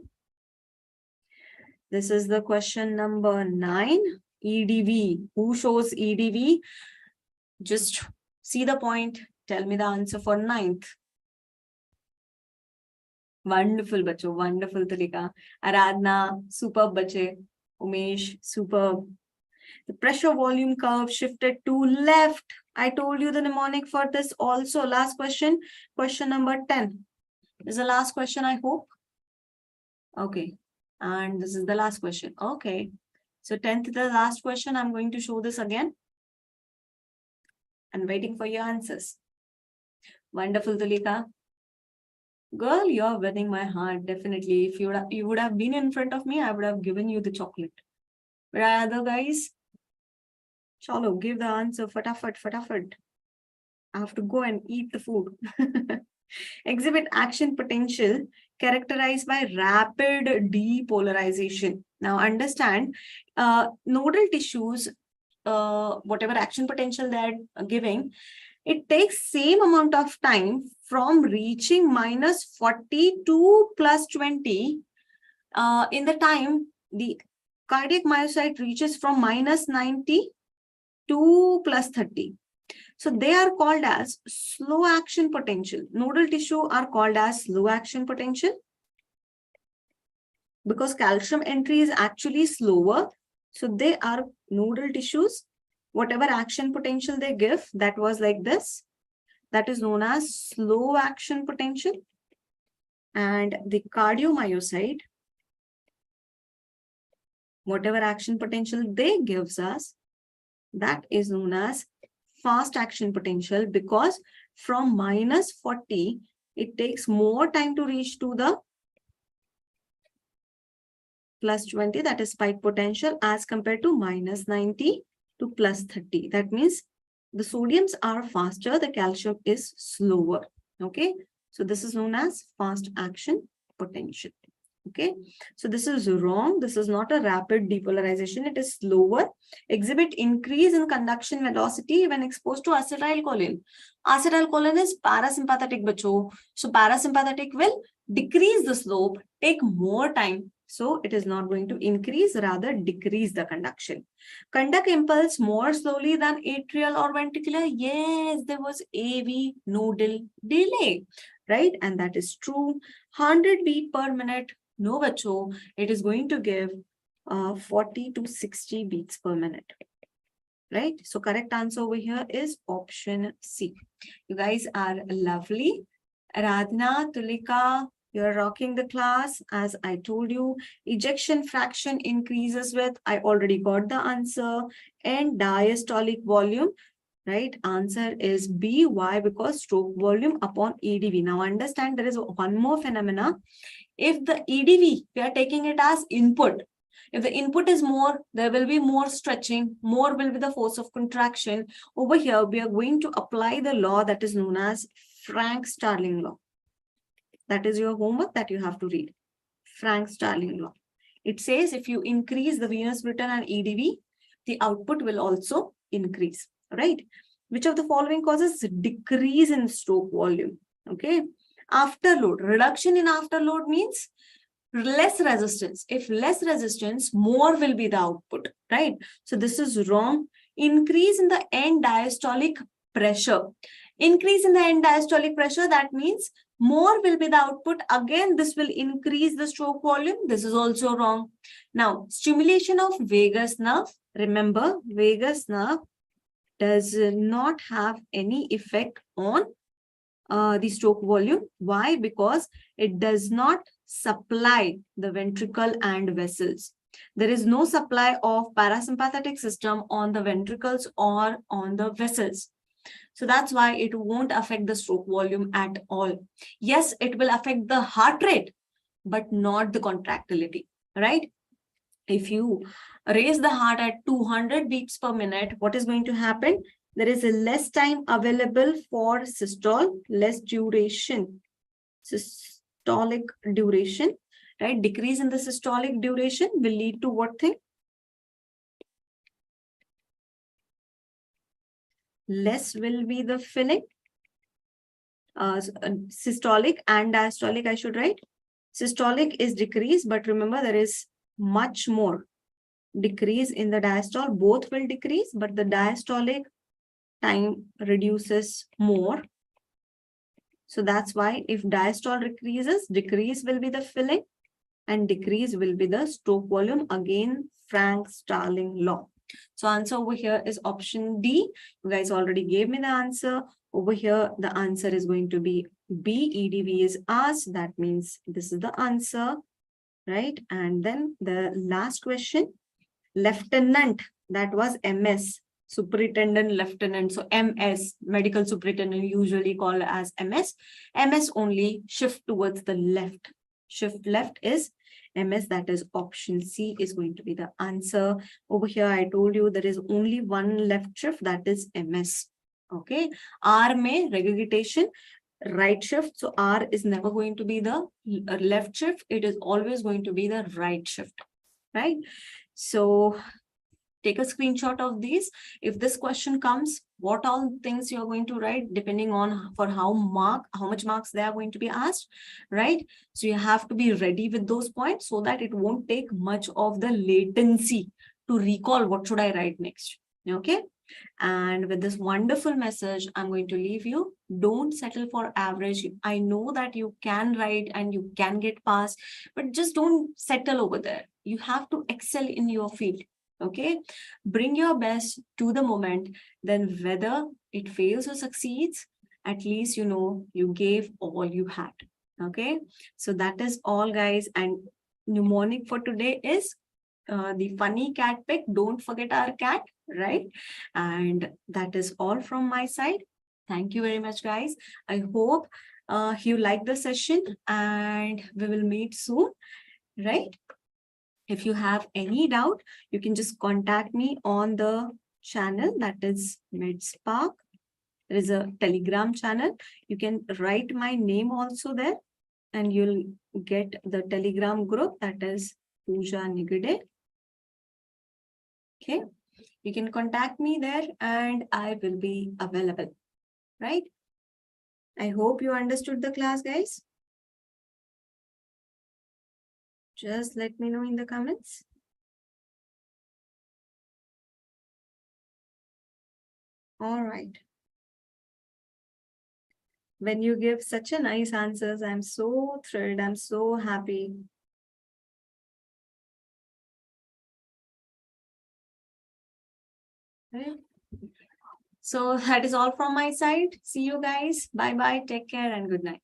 This is the question number 9. EDV. Who shows EDV? Just see the point. Tell me the answer for 9th. Wonderful, bacho. Wonderful, Tulika. Aradhana, superb, bache. Umesh, superb. The pressure volume curve shifted to left. I told you the mnemonic for this also. Last question. Question number 10. This is the last question, I hope. Okay. And this is the last question. Okay. So 10th is the last question. I'm going to show this again. I'm waiting for your answers. Wonderful, Tulika. Girl, you're winning my heart, definitely. If you would have been in front of me, I would have given you the chocolate. But other guys, chalo, give the answer, fatafat, fatafat. I have to go and eat the food. Exhibit action potential characterized by rapid depolarization. Now understand, nodal tissues, whatever action potential they're giving, it takes same amount of time from reaching -40 to +20 in the time the cardiac myocyte reaches from -90 to +30. So they are called as slow action potential. Nodal tissue are called as slow action potential because calcium entry is actually slower. So they are nodal tissues. Whatever action potential they give, that was like this. That is known as slow action potential. And the cardiomyocyte, whatever action potential they gives us, that is known as fast action potential, because from -40, it takes more time to reach to the +20, that is spike potential, as compared to -90 to +30. That means the sodiums are faster, the calcium is slower. Okay, so this is known as fast action potential. Okay, so this is wrong. This is not a rapid depolarization. It is slower. Exhibit increase in conduction velocity when exposed to acetylcholine. Acetylcholine is parasympathetic, bacho. So parasympathetic will decrease the slope, take more time. So it is not going to increase, rather decrease the conduction. Conduct impulse more slowly than atrial or ventricular. Yes, there was AV nodal delay, right? And that is true. 100 beat per minute. No, bacho, it is going to give 40 to 60 beats per minute, right? So correct answer over here is option C. You guys are lovely. Aradhana, Tulika, you're rocking the class. As I told you, ejection fraction increases with, I already got the answer, and diastolic volume. Right? Answer is B. Why? Because stroke volume upon EDV. Now understand, there is one more phenomena. If the EDV, we are taking it as input. If the input is more, there will be more stretching, more will be the force of contraction. Over here, we are going to apply the law that is known as Frank-Starling law. That is your homework that you have to read. Frank-Starling law. It says if you increase the venous return and EDV, the output will also increase. Right? Which of the following causes decrease in stroke volume? Okay. Afterload. Reduction in afterload means less resistance. If less resistance, more will be the output. Right? So this is wrong. Increase in the end diastolic pressure. Increase in the end diastolic pressure, that means more will be the output. Again, this will increase the stroke volume. This is also wrong. Now, stimulation of vagus nerve. Remember, vagus nerve does not have any effect on the stroke volume. Why? Because it does not supply the ventricle and vessels. There is no supply of parasympathetic system on the ventricles or on the vessels. So that's why it won't affect the stroke volume at all. Yes, it will affect the heart rate, but not the contractility, right? If you raise the heart at 200 beats per minute, what is going to happen? There is a less time available for systole, less duration, systolic duration, right? Decrease in the systolic duration will lead to what thing? Less will be the filling. Systolic and diastolic, I should write. Systolic is decrease, but remember there is much more decrease in the diastole. Both will decrease, but the diastolic time reduces more. So that's why if diastole decrease will be the filling and decrease will be the stroke volume. Again, Frank-Starling law. So answer over here is option D. You guys already gave me the answer. Over here, the answer is going to be B. EDV is asked. That means this is the answer, right? And then the last question, lieutenant, that was MS. Superintendent, lieutenant. So MS, medical superintendent, usually called as MS. MS only shift towards the left. Shift left is MS, that is option C is going to be the answer. Over here, I told you there is only one left shift, that is MS. Okay. R may regurgitation, right shift. So R is never going to be the left shift. It is always going to be the right shift, right? So take a screenshot of these. If this question comes, what all things you're going to write depending on for how much marks they are going to be asked, right? So you have to be ready with those points so that it won't take much of the latency to recall what should I write next. Okay. And with this wonderful message, I'm going to leave you. Don't settle for average. I know that you can write and you can get past, but just don't settle over there. You have to excel in your field. Okay, bring your best to the moment, then whether it fails or succeeds, at least you know you gave all you had. Okay, so that is all, guys. And mnemonic for today is the funny cat pic. Don't forget our cat, right? And that is all from my side. Thank you very much, guys. I hope you like the session and we will meet soon, right? If you have any doubt, you can just contact me on the channel, that is MedSpark. There is a Telegram channel. You can write my name also there and you'll get the Telegram group, that is Pooja Nigade. Okay, you can contact me there and I will be available, right? I hope you understood the class, guys. Just let me know in the comments. All right. When you give such a nice answers, I'm so thrilled. I'm so happy. Right. So that is all from my side. See you guys. Bye-bye. Take care and good night.